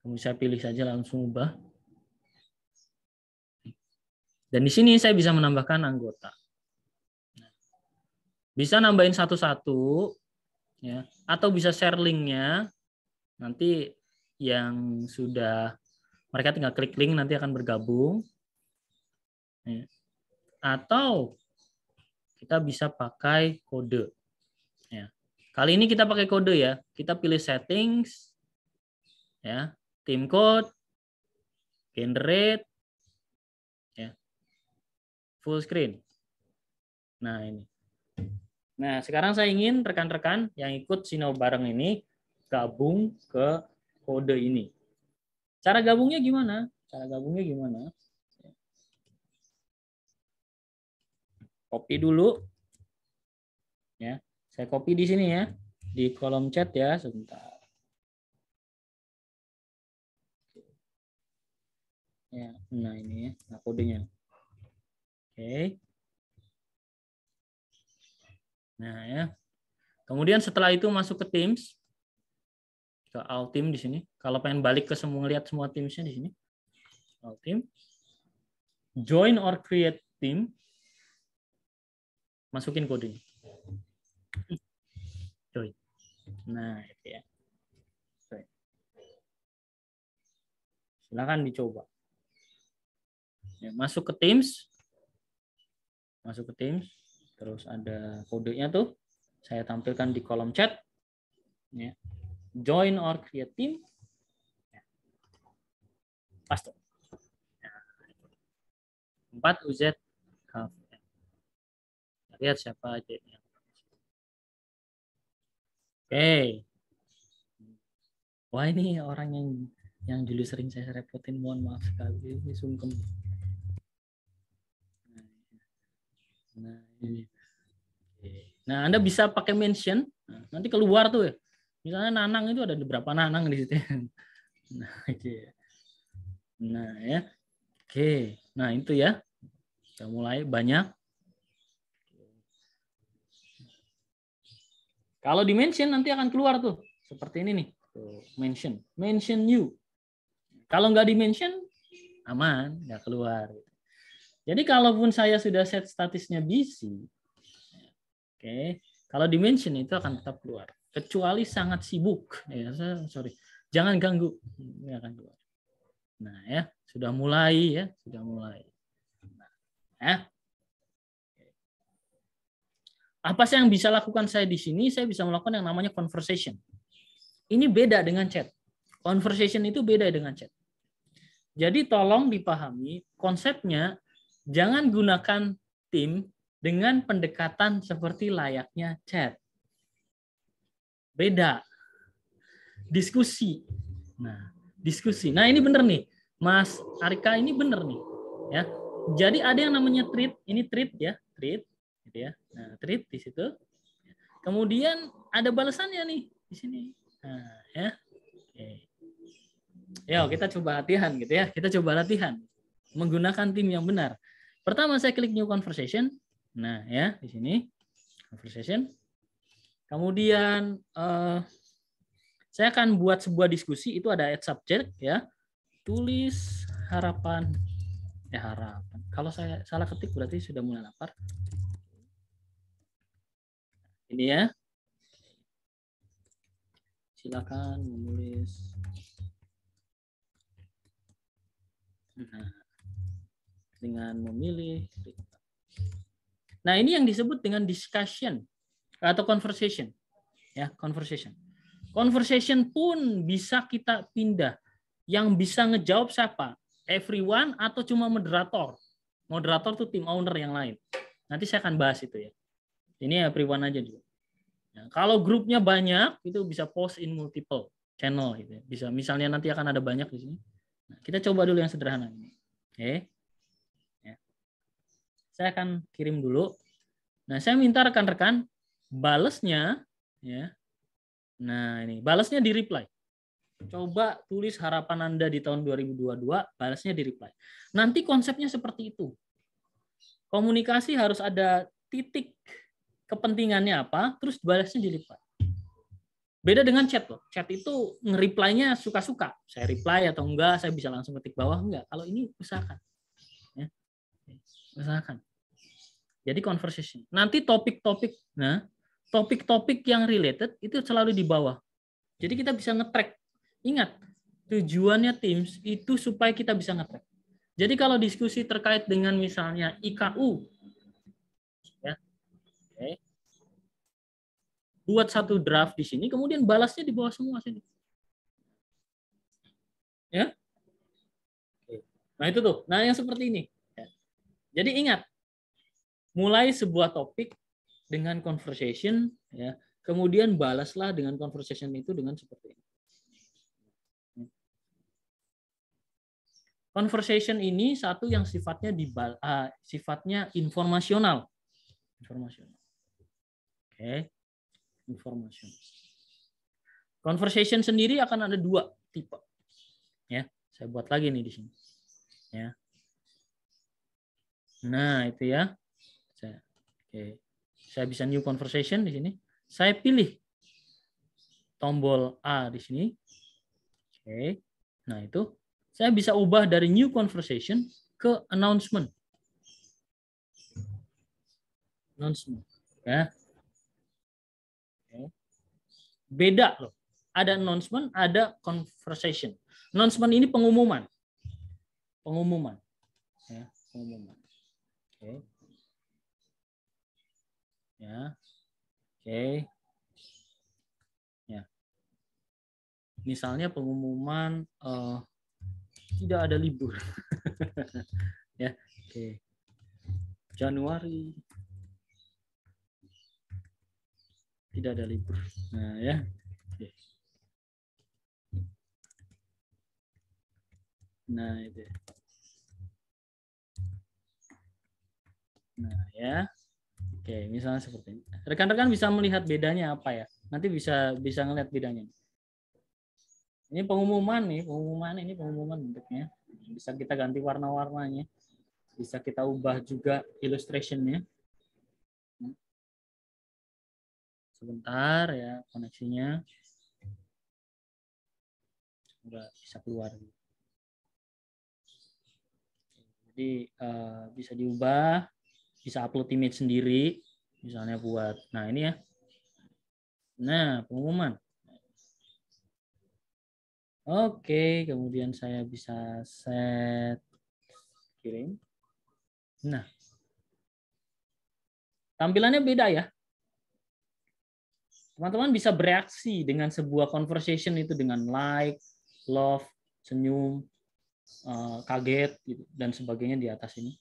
Kemudian saya pilih saja langsung ubah. Dan di sini saya bisa menambahkan anggota. Bisa nambahin satu-satu, ya, atau bisa share linknya. Nanti yang sudah mereka tinggal klik link nanti akan bergabung. Ya. Atau kita bisa pakai kode. Ya. Kali ini kita pakai kode ya. Kita pilih settings, ya, team code, generate, ya, full screen. Nah ini. Nah, sekarang saya ingin rekan-rekan yang ikut Sinau bareng ini gabung ke kode ini. Cara gabungnya gimana? Cara gabungnya gimana? Copy dulu. Ya, saya copy di sini ya, di kolom chat ya, sebentar. Ya, nah ini ya, nah kodenya. Oke. Nah ya. Kemudian setelah itu masuk ke Teams, ke All Team di sini. Kalau pengen balik ke semua, lihat semua Teams-nya di sini. All Team. Join or create team. Masukin kodenya. Join. Nah, itu ya. Silakan dicoba. Ya, masuk ke Teams. Masuk ke Teams. Terus ada kodenya tuh. Saya tampilkan di kolom chat. Ya. Join or create team. Paste. 4 UZ. Lihat siapa aja. Oke. Wah, ini orang yang dulu sering saya repotin, mohon maaf sekali, ini sungkem. Nah, ini. Nah, Anda bisa pakai mention. Nah, nanti keluar tuh ya. Misalnya Nanang itu ada beberapa Nanang di situ. Nah, itu ya. Nah, ya. Oke. Nah, itu ya. Kita mulai banyak. Kalau di mention nanti akan keluar tuh. Seperti ini nih. Tuh, mention. Mention you. Kalau nggak di mention, aman. Nggak keluar. Jadi kalaupun saya sudah set statusnya busy, oke, kalau dimension itu akan tetap keluar. Kecuali sangat sibuk, ya, sorry, jangan ganggu, ini akan keluar. Nah ya, sudah mulai ya, sudah mulai. Nah, ya. Apa sih yang bisa lakukan saya di sini? Saya bisa melakukan yang namanya conversation. Ini beda dengan chat. Conversation itu beda dengan chat. Jadi tolong dipahami konsepnya, jangan gunakan tim dengan pendekatan seperti layaknya chat. Beda. Diskusi. Nah, diskusi. Nah, ini benar nih. Mas Arika ini benar nih. Ya. Jadi ada yang namanya treat, ini treat ya, treat gitu ya. Nah, treat di situ. Kemudian ada balasannya nih di sini. Nah, ya. Oke. Yuk, kita coba latihan gitu ya. Kita coba latihan menggunakan tim yang benar. Pertama saya klik new conversation. Nah, ya, di sini conversation. Kemudian saya akan buat sebuah diskusi, itu ada add subject ya. Tulis harapan harapan. Kalau saya salah ketik berarti sudah mulai lapar. Ini ya. Silakan menulis. Nah, dengan memilih. Nah, ini yang disebut dengan discussion atau conversation. Ya, conversation. Conversation pun bisa kita pindah. Yang bisa ngejawab siapa? Everyone atau cuma moderator? Moderator tuh tim owner yang lain. Nanti saya akan bahas itu ya. Ini everyone aja juga. Nah, kalau grupnya banyak, itu bisa post in multiple channel gitu ya. Bisa misalnya nanti akan ada banyak di sini. Nah, kita coba dulu yang sederhana ini. Oke. Ya. Saya akan kirim dulu. Nah, saya minta rekan-rekan balesnya ya. Nah, ini balasnya di reply. Coba tulis harapan Anda di tahun 2022, balasnya di reply. Nanti konsepnya seperti itu. Komunikasi harus ada titik kepentingannya apa, terus balasnya di reply. Beda dengan chat loh. Chat itu nge-reply-nya suka-suka. Saya reply atau enggak, saya bisa langsung ketik bawah enggak. Kalau ini usahakan. Ya. Usahakan. Jadi conversation. Nanti topik-topik, nah, topik-topik yang related itu selalu di bawah. Jadi kita bisa nge-track. Ingat, tujuannya Teams itu supaya kita bisa nge-track. Jadi kalau diskusi terkait dengan misalnya IKU, ya, oke, buat satu draft di sini, kemudian balasnya di bawah semua sini. Ya, nah itu tuh. Nah yang seperti ini. Jadi ingat, mulai sebuah topik dengan conversation, ya, kemudian balaslah dengan conversation itu dengan seperti ini. Conversation ini satu yang sifatnya sifatnya informasional. Informasional. Oke. Informasional. Conversation sendiri akan ada dua tipe. Ya, saya buat lagi nih di sini. Ya. Nah, itu ya. Oke. Saya bisa new conversation di sini. Saya pilih tombol A di sini. Oke. Nah, itu saya bisa ubah dari new conversation ke announcement. Announcement. Ya. Oke. Beda loh. Ada announcement, ada conversation. Announcement ini pengumuman. Pengumuman. Ya, pengumuman. Oke. Ya. Oke. Ya. Misalnya pengumuman tidak ada libur. Ya. Oke. Januari tidak ada libur. Nah, ya. Oke. Nah, itu. Nah, ya. Oke, misalnya seperti ini. Rekan-rekan bisa melihat bedanya apa ya? Nanti bisa ngelihat bedanya. Ini pengumuman nih, pengumuman bentuknya. Bisa kita ganti warna-warnanya. Bisa kita ubah juga illustration-nya. Sebentar ya koneksinya. Udah bisa keluar. Jadi bisa diubah, bisa upload image sendiri, misalnya buat, nah ini ya. Nah, pengumuman. Oke, kemudian saya bisa set kirim. Nah, tampilannya beda ya. Teman-teman bisa bereaksi dengan sebuah conversation itu dengan like, love, senyum, kaget, gitu, dan sebagainya di atas ini.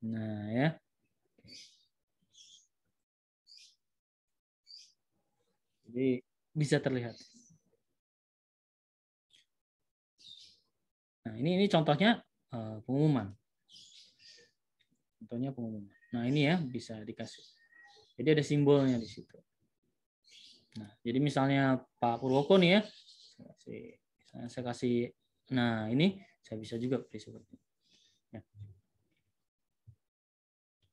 Nah ya. Jadi bisa terlihat. Nah ini contohnya pengumuman. Contohnya pengumuman. Nah ini ya bisa dikasih. Jadi ada simbolnya di situ. Nah jadi misalnya Pak Purwoko nih ya, saya kasih. Nah ini saya bisa juga beri seperti ini. Ya.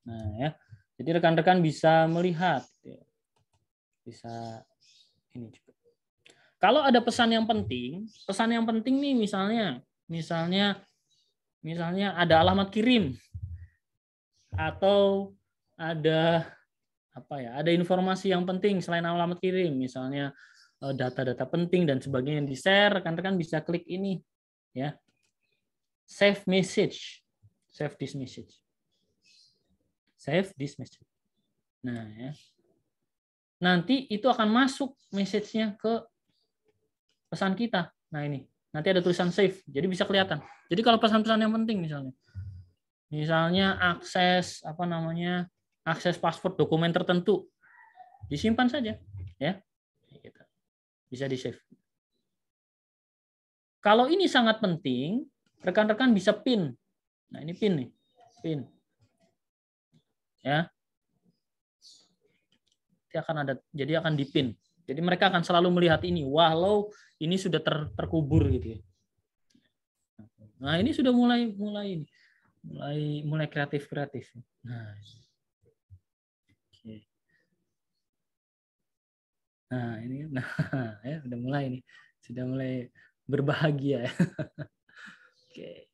Nah ya, jadi rekan-rekan bisa melihat, ya. Bisa ini juga. Kalau ada pesan yang penting nih misalnya ada alamat kirim atau ada apa ya, ada informasi yang penting selain alamat kirim, misalnya data-data penting dan sebagainya yang di-share, rekan-rekan bisa klik ini ya. Save message. Save this message. Save this message. Nah, ya. Nanti itu akan masuk message-nya ke pesan kita. Nah, ini. Nanti ada tulisan save. Jadi bisa kelihatan. Jadi kalau pesan-pesan yang penting misalnya akses akses password dokumen tertentu, disimpan saja ya. Bisa di-save. Kalau ini sangat penting, rekan-rekan bisa pin. Nah, ini pin nih. Pin. Ya. Jadi akan dipin. Jadi mereka akan selalu melihat ini walau ini sudah terkubur gitu ya. Nah, ini sudah mulai kreatif. Nah. Oke. Nah, ini ya udah mulai nih. Sudah mulai berbahagia ya. Oke.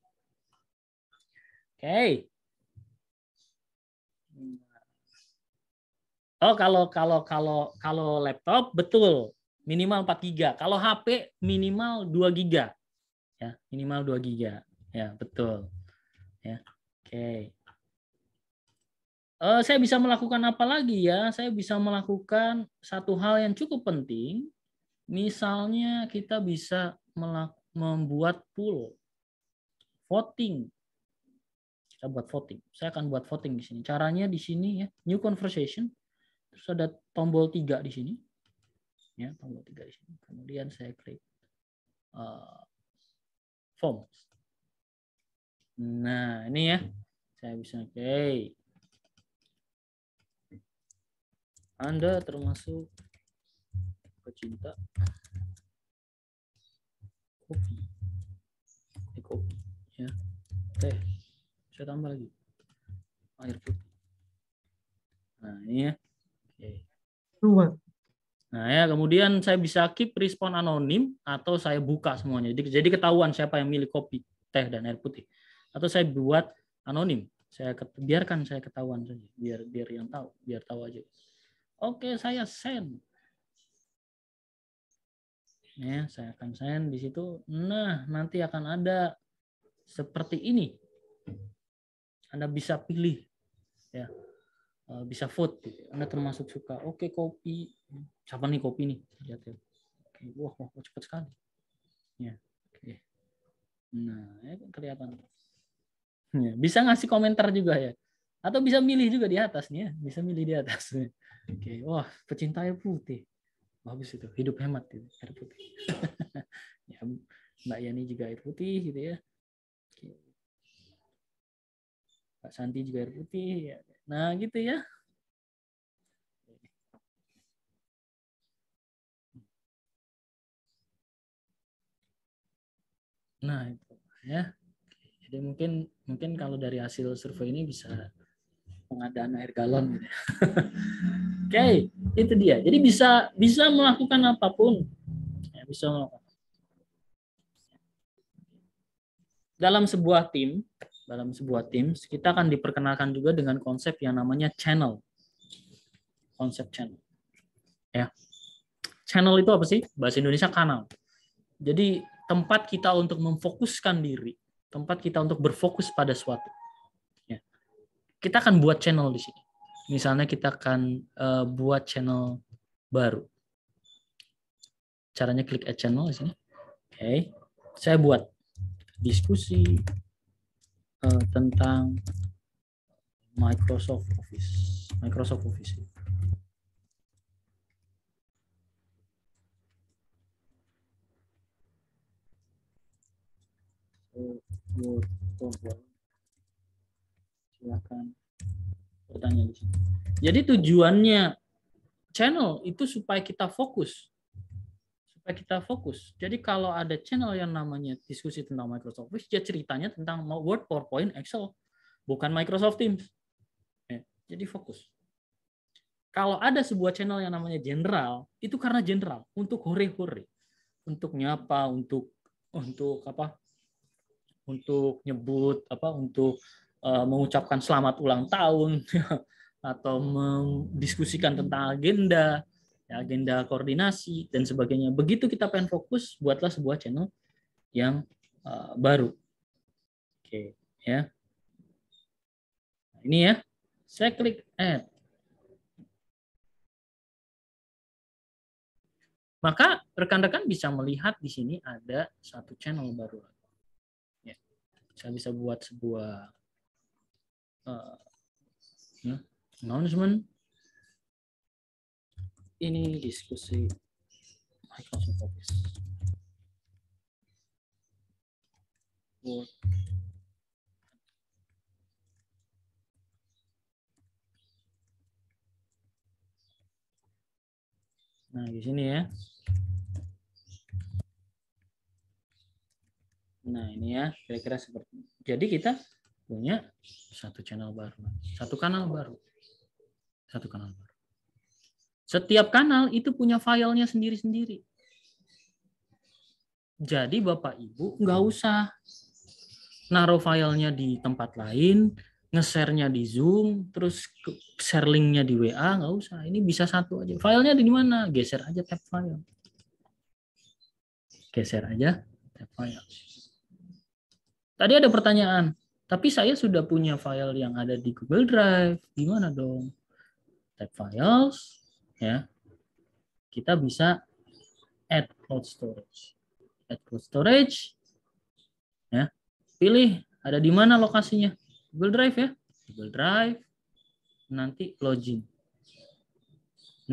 Oke. Oh, kalau laptop betul minimal 4 GB. Kalau HP minimal 2 GB. Ya, minimal 2 GB. Ya, betul. Ya. Oke. Saya bisa melakukan apa lagi ya? Saya bisa melakukan satu hal yang cukup penting. Misalnya kita bisa membuat poll voting. Kita buat voting. Saya akan buat voting di sini. Caranya di sini ya, new conversation. Terus ada tombol 3 di sini. Ya, tombol 3 di sini. Kemudian saya klik form. Nah, ini ya. Saya bisa Anda termasuk pecinta kopi ya. Teh. Saya tambah lagi air putih. Nah, ini ya. Nah ya, kemudian saya bisa keep respon anonim atau saya buka semuanya. Jadi ketahuan siapa yang milih kopi, teh dan air putih. Atau saya buat anonim. Biarkan saya ketahuan saja, biar yang tahu, biar tahu aja. Oke, saya send. Ya, saya akan send di situ. Nah, nanti akan ada seperti ini. Anda bisa pilih ya. Bisa vote gitu. Anda termasuk suka oke kopi, siapa nih kopi nih, lihat ya. Oke, wah cepat sekali ya. Oke. Nah ya, kelihatan ya, bisa ngasih komentar juga ya, atau bisa milih juga di atas nih ya, bisa milih di atas. Oke, wah pecinta air putih, bagus itu, hidup hemat gitu, air putih. Ya, Mbak Yani juga air putih gitu ya. Oke. Pak Santi juga air putih ya. Nah gitu ya. Nah itu ya. Jadi mungkin kalau dari hasil survei ini bisa pengadaan air galon. Gitu. Oke, itu dia. Jadi bisa melakukan apapun. Ya, bisa melakukan. Dalam sebuah tim, dalam sebuah Teams, kita akan diperkenalkan juga dengan konsep yang namanya channel. Konsep channel. Ya. Channel itu apa sih? Bahasa Indonesia kanal. Jadi tempat kita untuk memfokuskan diri, tempat kita untuk berfokus pada suatu. Ya. Kita akan buat channel di sini. Misalnya kita akan buat channel baru. Caranya klik add channel di sini. Oke. Saya buat diskusi tentang Microsoft Office. Microsoft Office. Silakan bertanya di sini. Jadi tujuannya channel itu supaya kita fokus. Supaya kita fokus. Jadi kalau ada channel yang namanya diskusi tentang Microsoft Office, dia ceritanya tentang Word, PowerPoint, Excel, bukan Microsoft Teams. Jadi fokus. Kalau ada sebuah channel yang namanya general, itu karena general, untuk hore-hore, untuk nyapa, untuk apa? Untuk nyebut apa? Untuk mengucapkan selamat ulang tahun atau mendiskusikan tentang agenda koordinasi dan sebagainya. Begitu kita pengen fokus, buatlah sebuah channel yang baru. Oke, ya. Nah, ini ya. Saya klik add. Maka rekan-rekan bisa melihat di sini ada satu channel baru. Ya. Saya bisa buat sebuah announcement. Ini diskusi Microsoft Office. Word. Nah, di sini ya. Nah, ini ya, kira-kira seperti ini. Jadi kita punya satu channel baru, satu kanal baru. Satu kanal baru. Setiap kanal itu punya filenya sendiri-sendiri. Jadi Bapak Ibu nggak usah naruh filenya di tempat lain, nge-share-nya di Zoom, terus share link-nya di WA, nggak usah. Ini bisa satu aja. Filenya di mana? Geser aja tab file. Geser aja tab file. Tadi ada pertanyaan, tapi saya sudah punya file yang ada di Google Drive. Gimana dong? Tab files, ya. Kita bisa add cloud storage. Add cloud storage, ya. Pilih ada di mana lokasinya. Google Drive ya. Google Drive. Nanti login.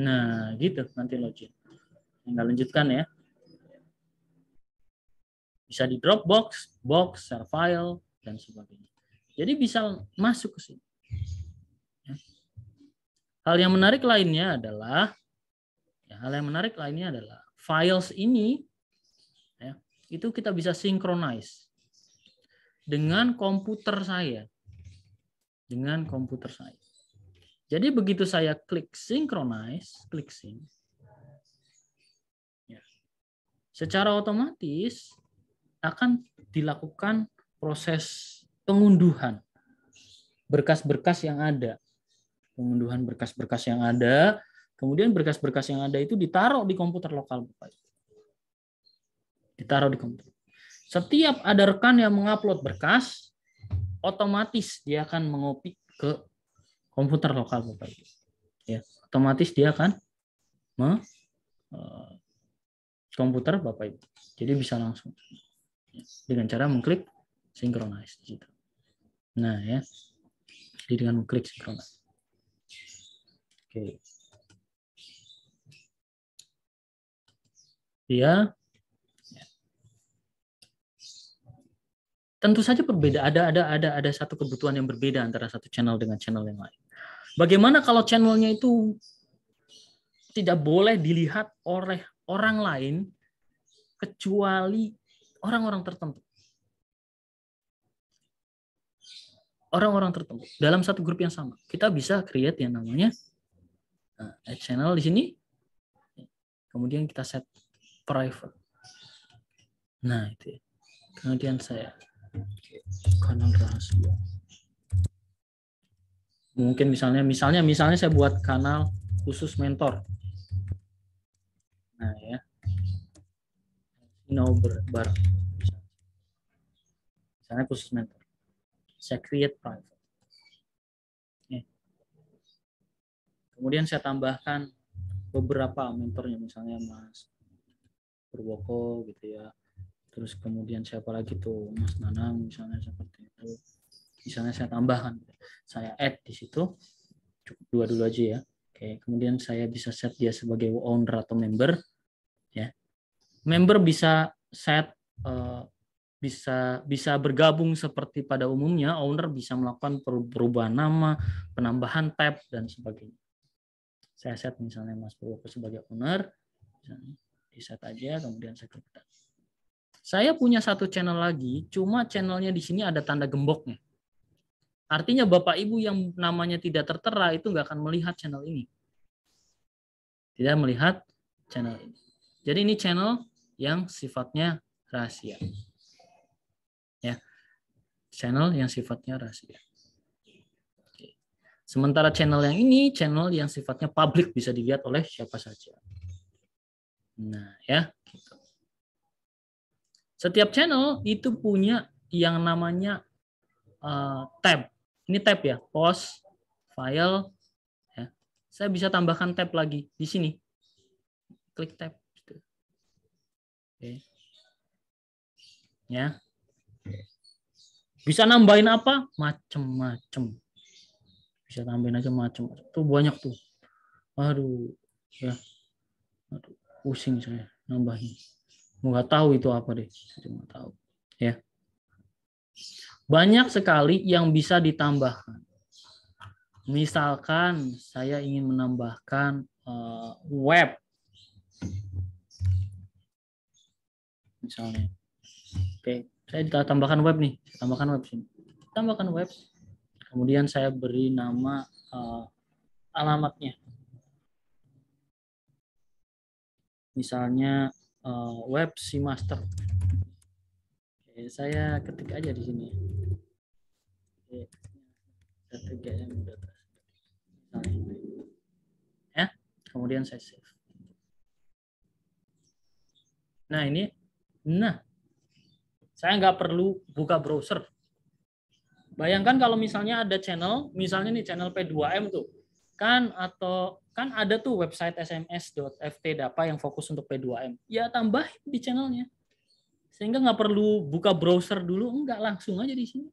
Nah, gitu nanti login. Tinggal lanjutkan ya. Bisa di Dropbox, box, share file, dan sebagainya. Jadi bisa masuk ke sini. Hal yang menarik lainnya adalah files ini ya, itu kita bisa synchronize dengan komputer saya. Jadi begitu saya klik synchronize, klik sync, ya, secara otomatis akan dilakukan proses pengunduhan berkas-berkas yang ada. Pengunduhan berkas-berkas yang ada, kemudian berkas-berkas yang ada itu ditaruh di komputer lokal Bapak. Ditaruh di komputer. Setiap ada rekan yang mengupload berkas, otomatis dia akan mengopi ke komputer lokal Bapak. Ya, otomatis dia akan komputer Bapak Ibu. Jadi bisa langsung dengan cara mengklik synchronize gitu. Nah, ya. Jadi dengan mengklik synchronize. Oke. Ya. Tentu saja berbeda. Ada satu kebutuhan yang berbeda antara satu channel dengan channel yang lain. Bagaimana kalau channelnya itu tidak boleh dilihat oleh orang lain kecuali orang-orang tertentu. Orang-orang tertentu dalam satu grup yang sama. Kita bisa create yang namanya add channel di sini. Kemudian kita set private. Nah, itu ya. Kemudian saya Kanal rahasia. Mungkin misalnya saya buat kanal khusus mentor. Nah ya, bareng. Misalnya khusus mentor. Saya create private. Kemudian saya tambahkan beberapa mentornya, misalnya Mas Purwoko gitu ya. Terus kemudian siapa lagi tuh, Mas Nanang misalnya, seperti itu. Misalnya saya tambahkan, saya add di situ, cukup 2 dulu aja ya. Oke, kemudian saya bisa set dia sebagai owner atau member ya. Member bisa set bisa bergabung seperti pada umumnya. Owner bisa melakukan perubahan nama, penambahan tab dan sebagainya. Saya set misalnya Mas Purwoko sebagai owner, misalnya, di set aja, kemudian saya klik. Saya punya satu channel lagi, cuma channelnya di sini ada tanda gemboknya. Artinya Bapak Ibu yang namanya tidak tertera itu nggak akan melihat channel ini. Tidak melihat channel ini. Jadi ini channel yang sifatnya rahasia. Ya. Channel yang sifatnya rahasia. Sementara channel yang ini, channel yang sifatnya publik, bisa dilihat oleh siapa saja. Nah, ya. Gitu. Setiap channel itu punya yang namanya tab. Ini tab ya, post, file. Ya. Saya bisa tambahkan tab lagi di sini. Klik tab. Oke. Ya. Bisa nambahin apa? Macem-macem. Bisa tambahin aja macem-macem. Tuh banyak tuh. Aduh, ya. Aduh, pusing saya nambahin. Nggak tahu itu apa deh. Cuma tahu. Ya. Banyak sekali yang bisa ditambahkan. Misalkan saya ingin menambahkan web. Misalnya. Oke, saya tambahkan web nih. Tambahkan web sini. Tambahkan web. Kemudian saya beri nama alamatnya. Misalnya web si master. Oke, saya ketik aja di sini. Oke. Ya, kemudian saya save. Nah ini, saya nggak perlu buka browser. Bayangkan kalau misalnya ada channel, misalnya nih channel P2M tuh, kan ada tuh website sms.ft.dapa yang fokus untuk P2M. Ya tambahin di channelnya, sehingga nggak perlu buka browser dulu, enggak, langsung aja di sini.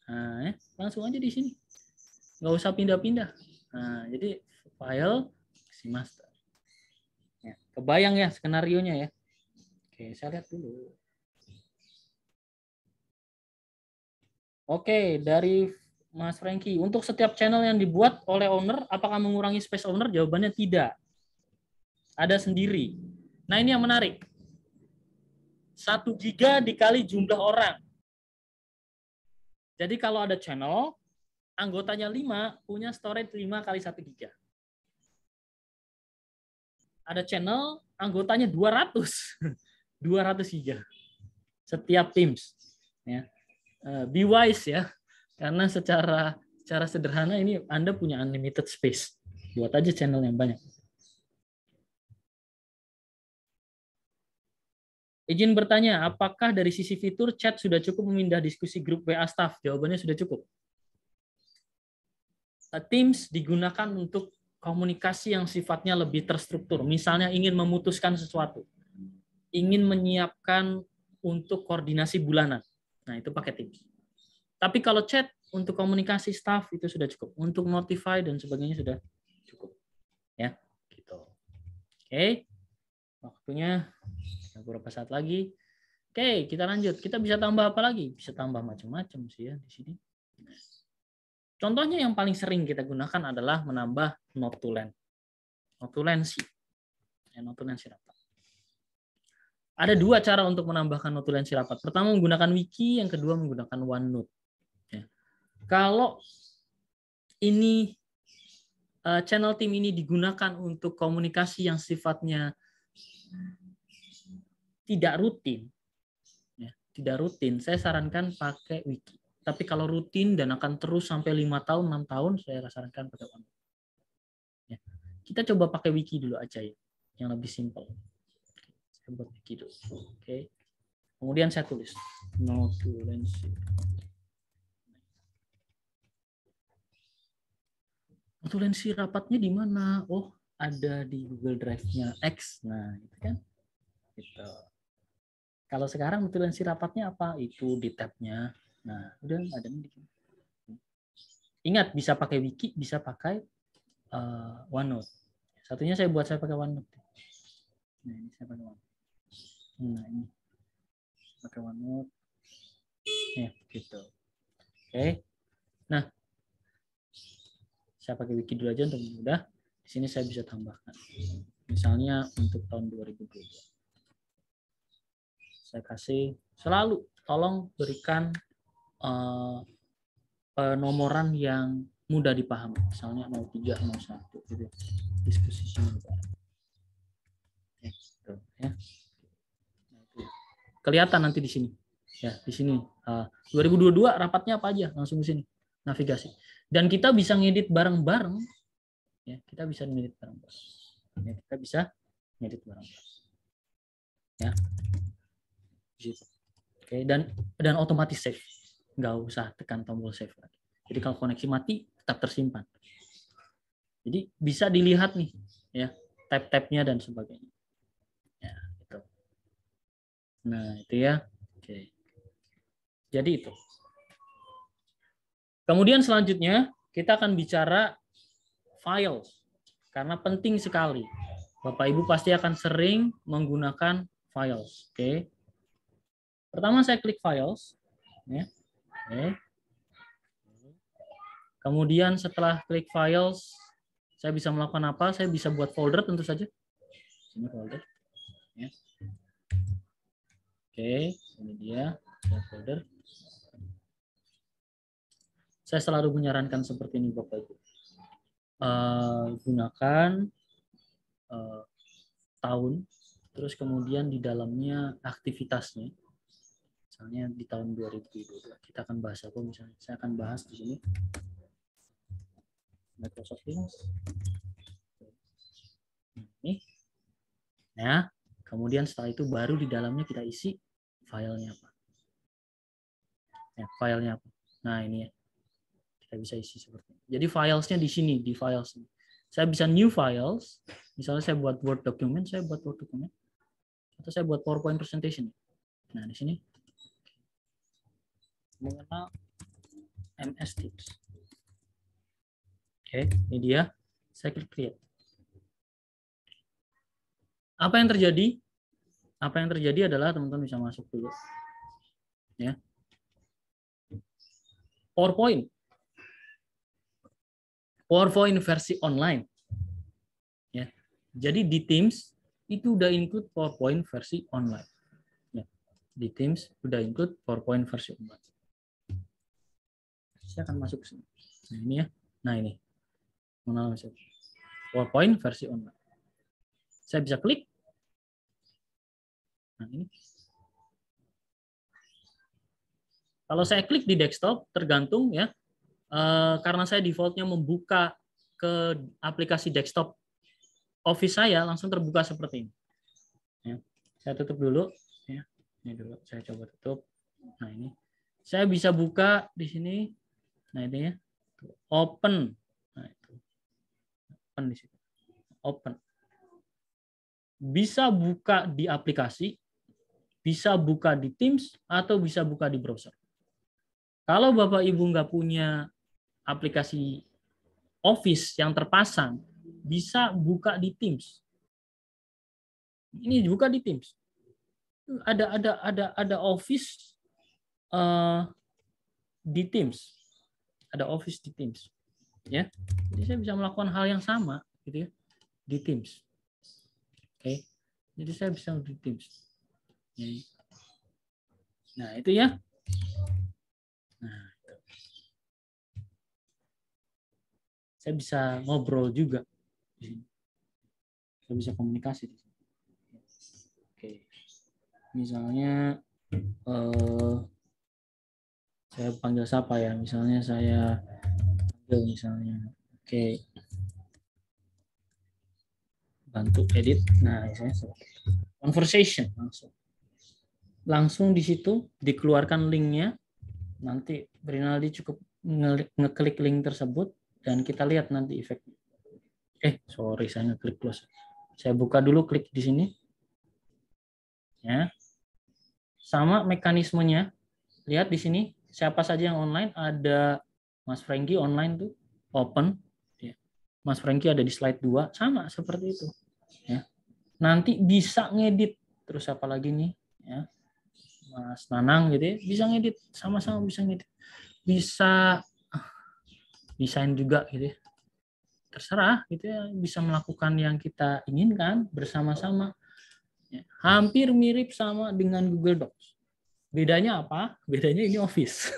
Nah, langsung aja di sini, nggak usah pindah-pindah. Nah, jadi file si master. Ya, kebayang ya skenarionya ya. Oke, saya lihat dulu. Oke, dari Mas Franky, untuk setiap channel yang dibuat oleh owner, apakah mengurangi space owner? Jawabannya tidak. Ada sendiri. Nah, ini yang menarik. 1 giga dikali jumlah orang. Jadi kalau ada channel, anggotanya 5, punya storage 5 kali 1 giga. Ada channel, anggotanya 200. 200 giga. Setiap Teams. Ya. Be wise ya. Karena secara sederhana ini Anda punya unlimited space. Buat aja channel yang banyak. Izin bertanya, apakah dari sisi fitur chat sudah cukup memindah diskusi grup WA staff? Jawabannya sudah cukup. Teams digunakan untuk komunikasi yang sifatnya lebih terstruktur. Misalnya ingin memutuskan sesuatu. Ingin menyiapkan untuk koordinasi bulanan. Nah, itu pakai Teams. Tapi kalau chat untuk komunikasi staff itu sudah cukup. Untuk notify dan sebagainya sudah cukup. Ya, gitu. Oke. Waktunya beberapa saat lagi. Oke, kita lanjut. Kita bisa tambah apa lagi? Bisa tambah macam-macam sih ya di sini. Contohnya yang paling sering kita gunakan adalah menambah notulen. Notulensi. Notulensi rapat. Ada 2 cara untuk menambahkan notulensi rapat. Pertama menggunakan wiki, yang kedua menggunakan OneNote. Ya. Kalau ini channel tim ini digunakan untuk komunikasi yang sifatnya tidak rutin, ya, tidak rutin, saya sarankan pakai wiki. Tapi kalau rutin dan akan terus sampai 5 tahun, 6 tahun, saya sarankan pakai OneNote. Ya. Kita coba pakai wiki dulu aja ya, yang lebih simpel. Saya buat wiki dulu. Oke. Kemudian saya tulis notulensi. Notulensi rapatnya di mana? Oh, ada di Google Drive-nya X. Nah, itu kan. Gitu. Kalau sekarang notulensi rapatnya apa? Itu di tab-nya. Nah, udah ada di sini. Ingat, bisa pakai wiki, bisa pakai OneNote. Satunya saya pakai OneNote. Nah, ini saya pakai OneNote. Nah, ini pakai OneNote. Ya, gitu. Oke. Nah, saya pakai wiki dulu aja untuk mudah. Di sini saya bisa tambahkan. Misalnya untuk tahun 2022. Saya kasih selalu tolong berikan penomoran yang mudah dipahami. Misalnya 03, 01 gitu. Diskusi sini. Ya, gitu, ya. Kelihatan nanti di sini. Ya, di sini. 2022 rapatnya apa aja? Langsung di sini. Navigasi. Dan kita bisa ngedit bareng-bareng. Ya, kita bisa ngedit bareng-bareng. Ya, kita bisa ngedit bareng-bareng. Ya. Gitu. Oke, dan otomatis save. Nggak usah tekan tombol save lagi. Jadi kalau koneksi mati tetap tersimpan. Jadi bisa dilihat nih, ya, tab-tabnya dan sebagainya. Ya, itu. Nah, itu ya. Oke. Jadi itu. Kemudian selanjutnya kita akan bicara files. Karena penting sekali. Bapak Ibu pasti akan sering menggunakan files. Oke. Pertama saya klik files. Ya. Oke. Kemudian setelah klik files, saya bisa melakukan apa? Saya bisa buat folder tentu saja. Ini folder. Ya. Oke, ini dia folder. Saya selalu menyarankan seperti ini Bapak Ibu. Gunakan tahun, terus kemudian di dalamnya aktivitasnya. Misalnya di tahun 2022 kita akan bahas apa misalnya? Saya akan bahas di sini Microsoft Linux. Ini. Nah, kemudian setelah itu baru di dalamnya kita isi filenya apa. Ya, filenya apa. Nah, ini ya. Kita bisa isi seperti ini. Jadi filesnya di sini, di files. Saya bisa new files. Misalnya saya buat Word document, saya buat Word document. Atau saya buat PowerPoint presentation. Nah, di sini mengenal MS Teams. Oke, ini dia. Saya klik create. Apa yang terjadi? Apa yang terjadi adalah teman-teman bisa masuk dulu. Ya. PowerPoint. PowerPoint versi online. Ya. Jadi di Teams itu udah include PowerPoint versi online. Ya. Di Teams udah include PowerPoint versi online. Saya akan masuk ke sini. Nah, ini ya. Nah, ini. PowerPoint versi online. Saya bisa klik. Nah, ini. Kalau saya klik di desktop, tergantung ya. Karena saya defaultnya membuka ke aplikasi desktop Office saya, langsung terbuka seperti ini. Ya. Saya tutup dulu. Ya. Ini dulu. Saya coba tutup. Nah, ini. Saya bisa buka di sini. Nah, ini ya. Open. Nah, itu. Open di situ. Open. Bisa buka di aplikasi, bisa buka di Teams, atau bisa buka di browser. Kalau Bapak Ibu nggak punya aplikasi Office yang terpasang, bisa buka di Teams. Ini buka di Teams. Ada Office di Teams. Ada Office di Teams. Ya. Jadi saya bisa melakukan hal yang sama gitu ya, di Teams. Oke. Jadi saya bisa di Teams. Nah, itu ya. Nah, saya bisa ngobrol juga. Saya bisa komunikasi. Oke. Misalnya Saya panggil siapa ya? Misalnya saya panggil misalnya, oke, bantu edit. Nah, saya conversation langsung di situ dikeluarkan linknya. Nanti Rinaldi cukup ngeklik link tersebut dan kita lihat nanti efeknya. Sorry, saya ngeklik close. Saya buka dulu, klik di sini. Ya. Sama mekanismenya. Lihat di sini, siapa saja yang online. Ada Mas Franky online tuh, open. Mas Franky ada di slide 2, sama seperti itu. Ya. Nanti bisa ngedit. Terus apa lagi nih? Ya. Mas Nanang gitu ya, bisa ngedit. Sama-sama bisa ngedit. Bisa desain juga gitu ya. Terserah gitu ya, bisa melakukan yang kita inginkan bersama-sama. Ya, hampir mirip sama dengan Google Docs. Bedanya apa? Bedanya ini Office.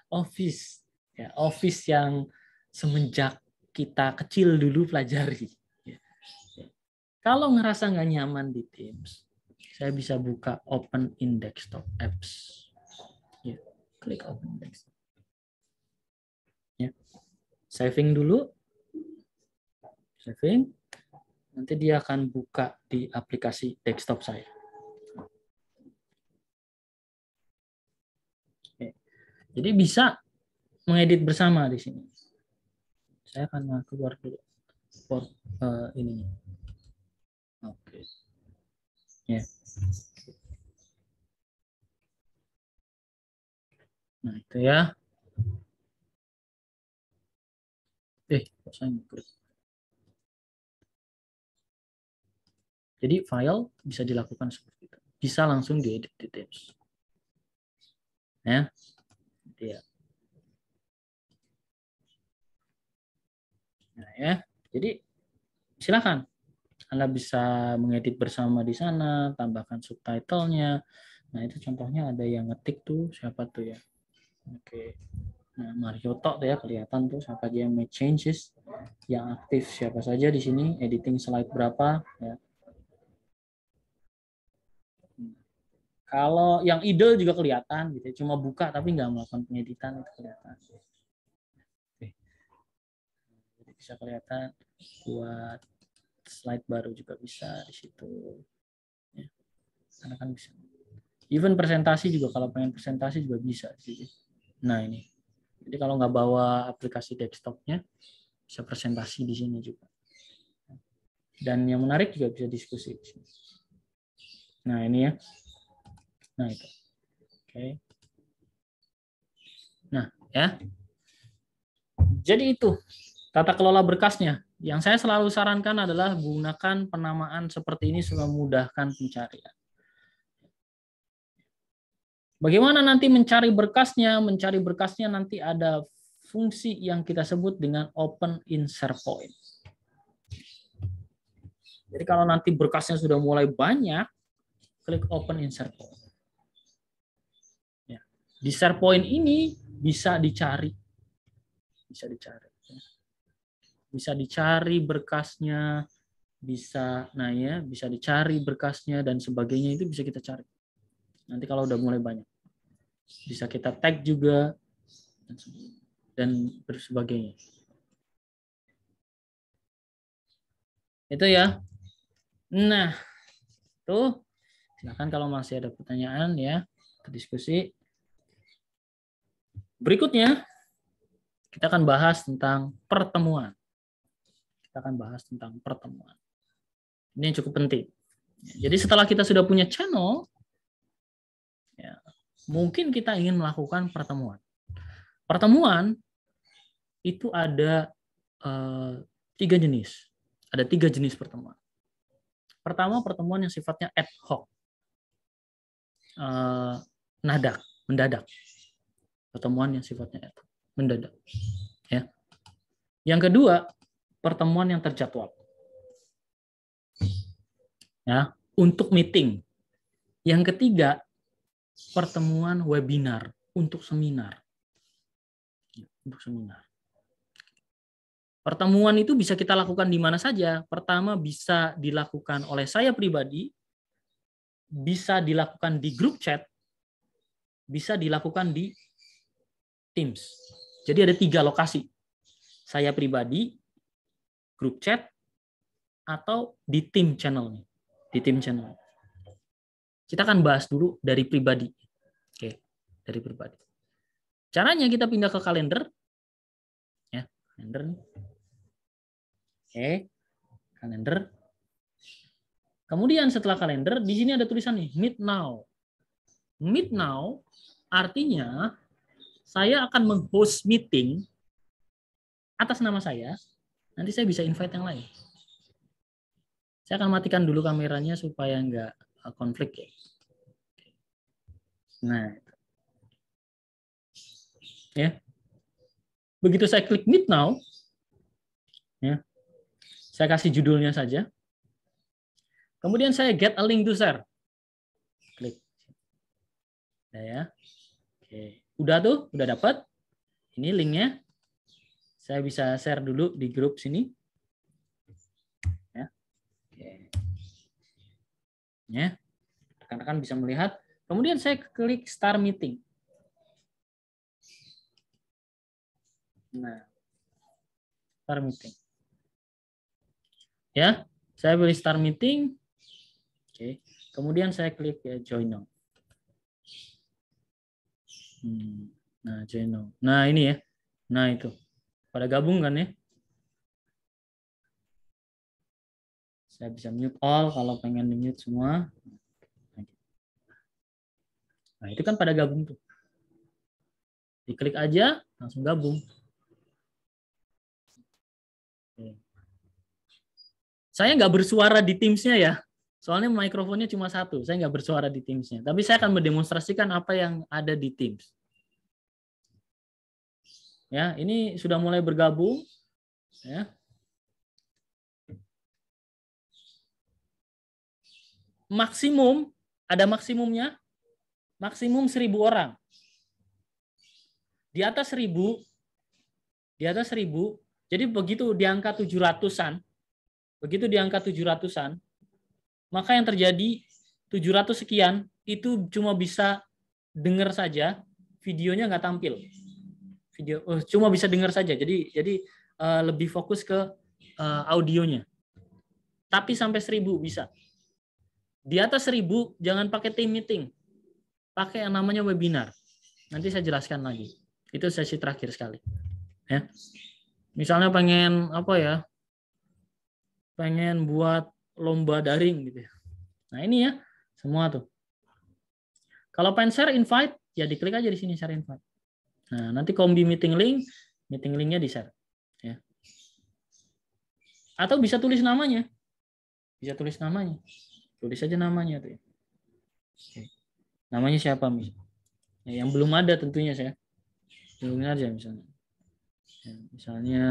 Office. Ya, Office yang semenjak kita kecil dulu pelajari. Ya. Ya. Kalau ngerasa nggak nyaman di Teams, saya bisa buka Open in Desktop Apps. Ya, klik Open in Desktop. Ya. Saving dulu. Saving. Nanti dia akan buka di aplikasi desktop saya. Oke. Jadi bisa mengedit bersama di sini. Saya akan keluar dulu ini. Oke. Ya. Nah itu ya. Kok saya ngeklik. Jadi file bisa dilakukan seperti itu. Bisa langsung diedit di Teams. Ya. Ya. Nah ya. Jadi silakan. Anda bisa mengedit bersama di sana, tambahkan subtitlenya. Nah itu contohnya ada yang ngetik tuh, siapa tuh ya? Oke. Nah, Mario Tok ya kelihatan tuh siapa aja yang make changes, yang aktif siapa saja di sini, editing slide berapa ya. Kalau yang idle juga kelihatan gitu, cuma buka tapi nggak melakukan pengeditan itu kelihatan. Oke. Jadi bisa kelihatan buat slide baru juga bisa di situ. Ya. Karena kan bisa. Even presentasi juga, kalau pengen presentasi juga bisa sih. Nah ini. Jadi kalau nggak bawa aplikasi desktopnya, bisa presentasi di sini juga. Dan yang menarik juga bisa diskusi di sini. Nah ini ya. Nah itu. Oke. Nah ya. Jadi itu tata kelola berkasnya. Yang saya selalu sarankan adalah gunakan penamaan seperti ini supaya memudahkan pencarian. Bagaimana nanti mencari berkasnya? Mencari berkasnya nanti ada fungsi yang kita sebut dengan Open Insert Point. Jadi kalau nanti berkasnya sudah mulai banyak, klik Open Insert Point. Ya. Di share point ini bisa dicari. Bisa dicari. Bisa dicari berkasnya, bisa bisa dicari berkasnya dan sebagainya, itu bisa kita cari. Nanti kalau udah mulai banyak. Bisa kita tag juga dan sebagainya. Itu ya. Nah, tuh silakan kalau masih ada pertanyaan ya, kita diskusi. Berikutnya kita akan bahas tentang pertemuan. Kita akan bahas tentang pertemuan. Ini yang cukup penting. Jadi setelah kita sudah punya channel, ya, mungkin kita ingin melakukan pertemuan. Pertemuan itu ada 3 jenis. Ada 3 jenis pertemuan. Pertama, pertemuan yang sifatnya ad hoc, mendadak. Pertemuan yang sifatnya ad hoc, mendadak. Ya. Yang kedua, pertemuan yang terjadwal. Ya, untuk meeting. Yang ketiga, pertemuan webinar untuk seminar. Untuk seminar. Pertemuan itu bisa kita lakukan di mana saja. Pertama, bisa dilakukan oleh saya pribadi, bisa dilakukan di grup chat, bisa dilakukan di Teams. Jadi ada 3 lokasi. Saya pribadi, grup chat, atau di tim channel. Di tim channel. Kita akan bahas dulu dari pribadi. Oke, dari pribadi. Caranya kita pindah ke kalender. Ya, kalender. Oke, kalender. Kemudian setelah kalender, di sini ada tulisan nih, Meet Now. Meet Now artinya saya akan meng-host meeting atas nama saya. Nanti saya bisa invite yang lain. Saya akan matikan dulu kameranya supaya nggak konflik ya. Nah, ya. Begitu saya klik Meet Now, ya, saya kasih judulnya saja. Kemudian saya get a link to share. Klik. Nah, ya. Oke. Udah tuh, udah dapat. Ini linknya. Saya bisa share dulu di grup sini. Ya. Oke. Ya. Rekan-rekan bisa melihat. Kemudian saya klik Start Meeting. Nah. Start Meeting. Ya. Saya pilih Start Meeting. Oke. Kemudian saya klik ya, Join Now. Nah, Join Now. Nah, ini ya. Nah, itu. Pada gabung kan ya? Saya bisa mute all kalau pengen di-mute semua. Nah, itu kan pada gabung tuh. Diklik aja, langsung gabung. Saya nggak bersuara di Teams-nya ya. Soalnya mikrofonnya cuma satu. Saya nggak bersuara di Teams-nya. Tapi saya akan mendemonstrasikan apa yang ada di Teams. Ya, ini sudah mulai bergabung. Ya. Maksimum, ada maksimumnya. Maksimum 1.000 orang. Di atas 1.000, jadi begitu di angka 700-an, maka yang terjadi 700 sekian itu cuma bisa dengar saja, videonya nggak tampil. Cuma bisa dengar saja. Jadi lebih fokus ke audionya. Tapi sampai 1.000 bisa. Di atas 1.000 jangan pakai team meeting. Pakai yang namanya webinar. Nanti saya jelaskan lagi. Itu sesi terakhir sekali. Ya. Misalnya pengen pengen buat lomba daring gitu ya. Nah, ini ya, semua tuh. Kalau pengen share invite, ya diklik aja di sini share invite. Nah, nanti kombi meeting linknya di-share. Ya. Atau bisa tulis namanya. Tulis aja namanya tuh. Oke. Namanya siapa misalnya? Ya, yang belum ada tentunya saya. Belum aja misalnya. Ya, misalnya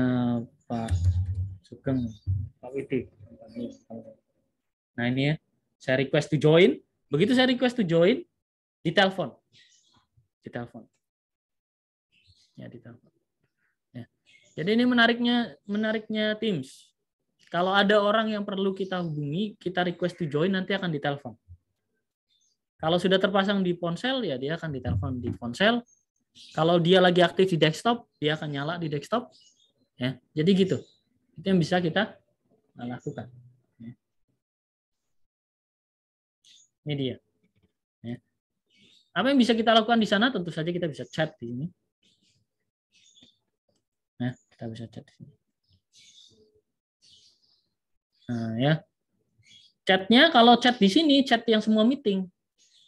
Pak Sugeng, Pak Widi. Nah, ini ya. Saya request to join. Begitu saya request to join, ditelepon. Ya, ditelepon. Ya. Jadi ini menariknya Teams. Kalau ada orang yang perlu kita hubungi, kita request to join, nanti akan ditelepon. Kalau sudah terpasang di ponsel, ya dia akan ditelepon di ponsel. Kalau dia lagi aktif di desktop, dia akan nyala di desktop. Ya, jadi gitu. Itu yang bisa kita lakukan. Ya. Ini dia. Ya. Apa yang bisa kita lakukan di sana? Tentu saja kita bisa chat di sini. Nah, kita bisa chat di sini. Nah, ya. Chatnya kalau chat di sini, chat yang semua meeting.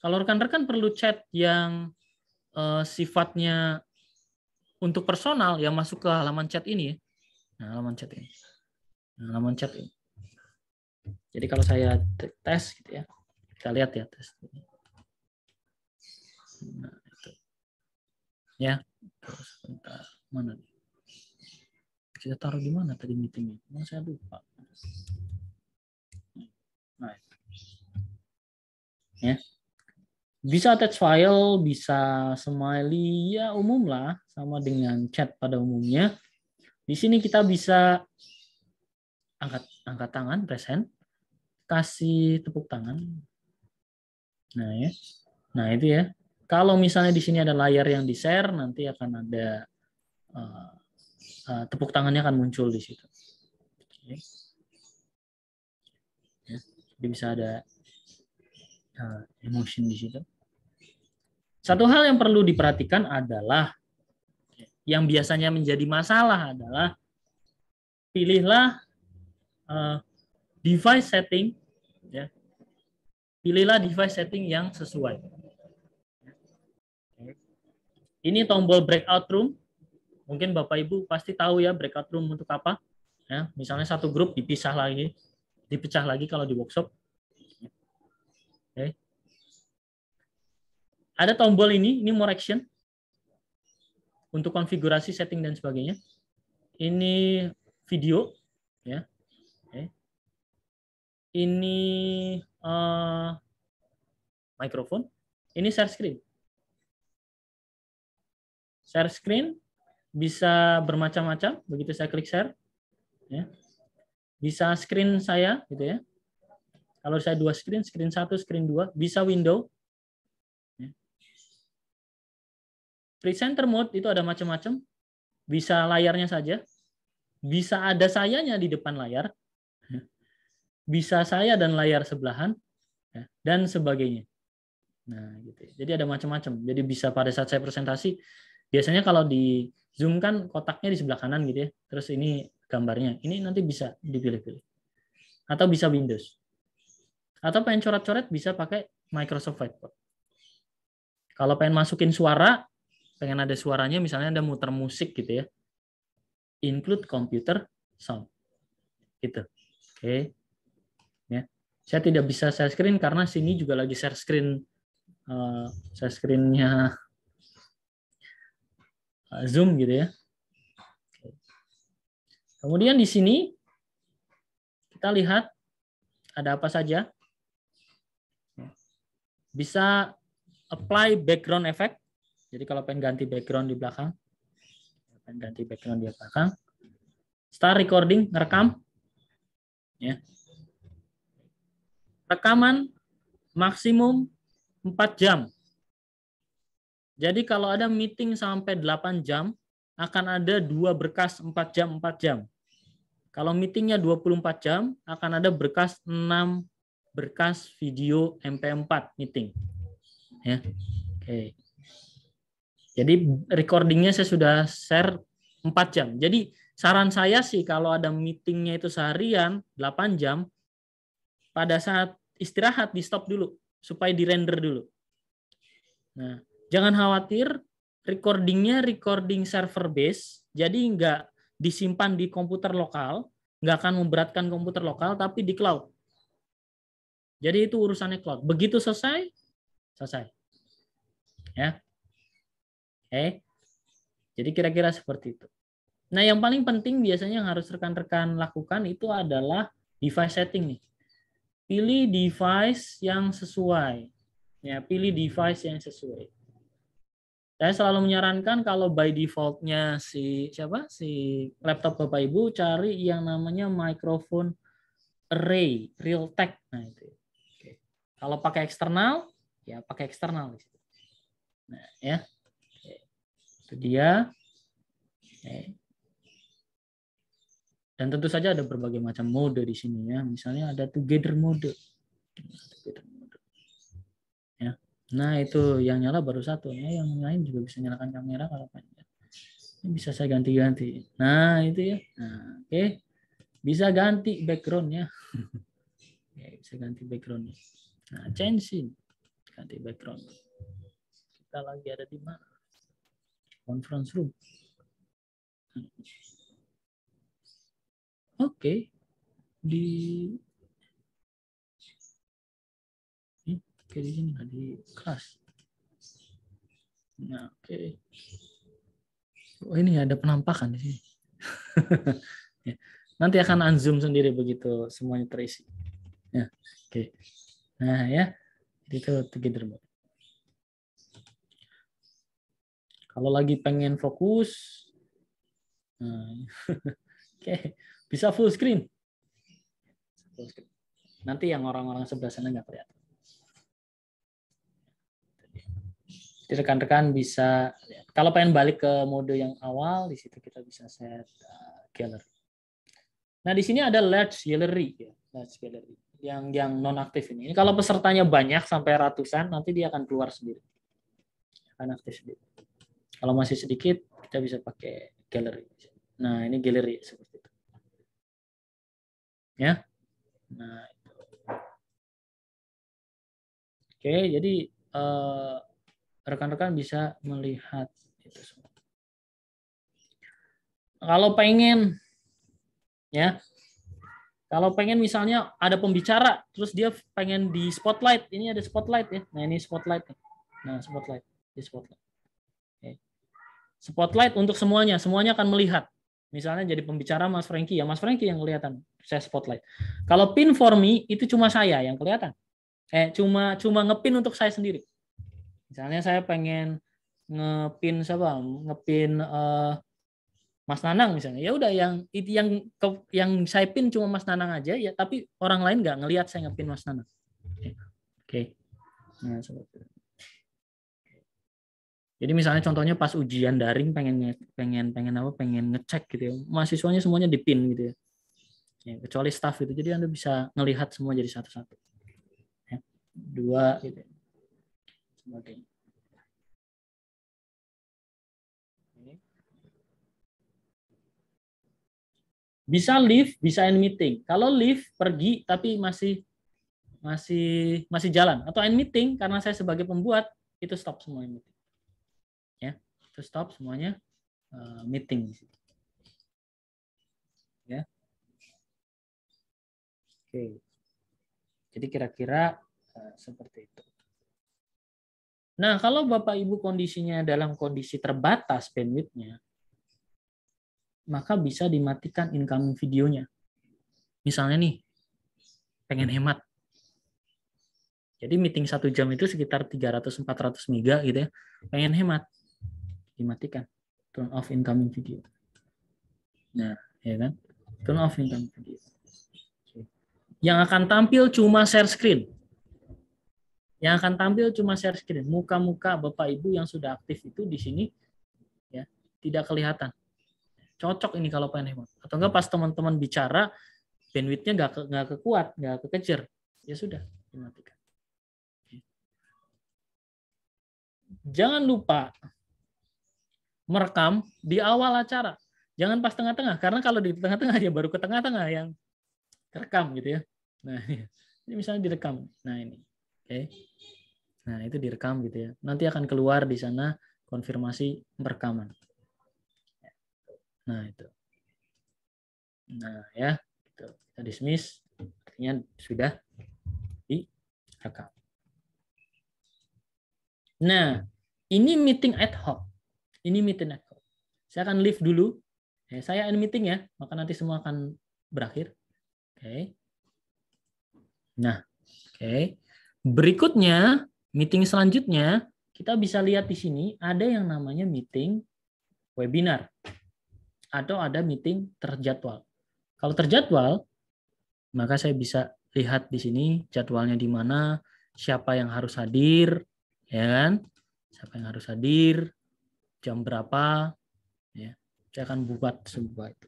Kalau rekan-rekan perlu chat yang sifatnya untuk personal, yang masuk ke halaman chat ini ya. Nah, halaman chat ini. Jadi kalau saya tes gitu ya. Kita lihat ya tes. Nah, itu. Ya. Terus bentar. Mana? Kita taruh di mana tadi meetingnya? Saya lupa. Nah, ya. Bisa attach file, bisa smiley, ya umum lah, sama dengan chat pada umumnya. Di sini kita bisa angkat tangan, present, kasih tepuk tangan. Nah ya, nah itu ya. Kalau misalnya di sini ada layar yang di-share, nanti akan ada tepuk tangannya akan muncul di situ. Oke. Ya, jadi bisa ada emotion di situ. Satu hal yang perlu diperhatikan adalah yang biasanya menjadi masalah adalah pilihlah device setting, ya. Pilihlah device setting yang sesuai. Ini tombol breakout room. Mungkin Bapak Ibu pasti tahu ya breakout room untuk apa. Ya, misalnya satu grup dipecah lagi kalau di workshop. Oke. Ada tombol ini more action untuk konfigurasi setting dan sebagainya. Ini video, ya. Oke. Ini mikrofon. Ini share screen. Share screen bisa bermacam-macam. Begitu saya klik share, ya. Bisa screen saya, gitu ya. Kalau saya dua screen 1, screen 2, bisa window. Ya. Presenter mode itu ada macam-macam. Bisa layarnya saja. Bisa ada sayanya di depan layar. Bisa saya dan layar sebelahan, ya, dan sebagainya. Nah, gitu. Jadi ada macam-macam. Jadi bisa pada saat saya presentasi, biasanya kalau di Zoom kan kotaknya di sebelah kanan gitu ya. Terus ini gambarnya. Ini nanti bisa dipilih-pilih. Atau bisa Windows. Atau pengen coret-coret bisa pakai Microsoft Whiteboard. Kalau pengen masukin suara, pengen ada suaranya, misalnya ada muter musik gitu ya. Include computer sound. Gitu. Oke. Ya. Saya tidak bisa share screen karena sini juga lagi share screen-nya Zoom gitu ya. Kemudian di sini kita lihat ada apa saja. Bisa apply background effect. Jadi kalau pengen ganti background di belakang, Start recording, ngerekam. Ya. Rekaman maksimum 4 jam. Jadi kalau ada meeting sampai 8 jam, akan ada 2 berkas 4 jam. Kalau meetingnya 24 jam, akan ada berkas 6 berkas video MP4 meeting. Ya. Oke. Jadi recordingnya saya sudah share 4 jam. Jadi saran saya sih kalau ada meetingnya itu seharian, 8 jam, pada saat istirahat di stop dulu, supaya di render dulu. Nah, jangan khawatir, recordingnya recording server base, jadi nggak disimpan di komputer lokal, nggak akan memberatkan komputer lokal, tapi di cloud. Jadi itu urusannya cloud. Begitu selesai. Ya. Oke. Jadi kira-kira seperti itu. Nah, yang paling penting biasanya yang harus rekan-rekan lakukan itu adalah device setting nih. Pilih device yang sesuai. Ya, pilih device yang sesuai. Saya selalu menyarankan kalau by default-nya si laptop Bapak Ibu cari yang namanya microphone array, Realtek. Nah, itu. Oke. Kalau pakai eksternal, ya pakai eksternal. Nah, ya. Oke. Itu dia. Oke. Dan tentu saja ada berbagai macam mode di sini ya. Misalnya ada together mode. Ya. Nah, itu yang nyala baru satu ya, yang lain juga bisa nyalakan kamera kalau pengen. Ini bisa saya ganti-ganti. Nah, itu ya. Nah, oke. Bisa ganti background-nya. Oke, bisa ganti background-nya. Nah, change scene. Ganti background. Kita lagi ada di mana? Conference room. Oke. Oke, di sini di kelas. Nah, oke. Oh, ini ada penampakan di sini. Ya. Nanti akan unzoom sendiri begitu semuanya terisi. Ya, oke. Nah, ya. Itu together mode. Kalau lagi pengen fokus, nah, oke, bisa full screen. Nanti yang orang-orang sebelah sana nggak kelihatan. Jadi rekan-rekan bisa, kalau pengen balik ke mode yang awal, di situ kita bisa set gallery. Nah, di sini ada large gallery, ya, large gallery yang non aktif ini. Kalau pesertanya banyak sampai ratusan, nanti dia akan keluar sendiri, akan aktif sendiri. Kalau masih sedikit, kita bisa pakai gallery. Nah, ini gallery seperti itu. Ya. Nah, itu. Oke, jadi rekan-rekan bisa melihat itu semua. Kalau pengen, ya, kalau pengen misalnya ada pembicara, terus dia pengen di spotlight, ini ada spotlight ya. Nah, ini spotlight. Nah, spotlight, di spotlight. Oke. Spotlight untuk semuanya akan melihat. Misalnya jadi pembicara Mas Franky, ya Mas Franky yang kelihatan, saya spotlight. Kalau pin for me itu cuma saya yang kelihatan. Cuma ngepin untuk saya sendiri. Misalnya saya pengen ngepin siapa? Ngepin Mas Nanang misalnya. Ya udah yang saya pin cuma Mas Nanang aja ya, tapi orang lain nggak ngelihat saya ngepin Mas Nanang. Oke. Nah, seperti itu. Jadi misalnya contohnya pas ujian daring pengen ngecek gitu ya. Mahasiswanya semuanya dipin gitu ya. Ya, kecuali staff itu. Jadi Anda bisa ngelihat semua jadi satu-satu. Ya. 2 gitu. Sebagainya. Bisa leave, bisa end meeting. Kalau leave pergi tapi masih jalan, atau end meeting karena saya sebagai pembuat itu stop semua meeting. Ya, itu stop semuanya meeting. Ya. Oke. Jadi kira-kira seperti itu. Nah, kalau Bapak Ibu kondisinya dalam kondisi terbatas bandwidth-nya, maka bisa dimatikan incoming videonya. Misalnya nih, pengen hemat. Jadi meeting 1 jam itu sekitar 300-400 mega gitu ya. Pengen hemat, dimatikan. Turn off incoming video. Nah, ya kan? Turn off incoming video. Yang akan tampil cuma share screen. Yang akan tampil cuma share screen. Muka-muka Bapak Ibu yang sudah aktif itu di sini ya tidak kelihatan. Cocok ini kalau pengen hemat. Atau enggak pas teman-teman bicara bandwidth-nya nggak kekuat, nggak kekejar. Ya sudah, dimatikan. Jangan lupa merekam di awal acara. Jangan pas tengah-tengah, karena kalau di tengah-tengah ya baru ke tengah-tengah yang terekam gitu ya. Nah, ini misalnya direkam. Nah, ini. Oke. Nah, itu direkam gitu ya. Nanti akan keluar di sana konfirmasi perekaman. Nah, itu. Nah, ya. Gitu. Kita dismiss. Artinya sudah direkam. Nah, ini meeting ad hoc. Ini meeting ad hoc. Saya akan leave dulu. Saya end meeting ya, maka nanti semua akan berakhir. Oke. Nah, oke. Berikutnya, meeting selanjutnya, kita bisa lihat di sini ada yang namanya meeting webinar. Atau ada meeting terjadwal. Kalau terjadwal, maka saya bisa lihat di sini jadwalnya di mana, siapa yang harus hadir, ya kan? Siapa yang harus hadir, jam berapa, ya. Saya akan buat sebuah itu.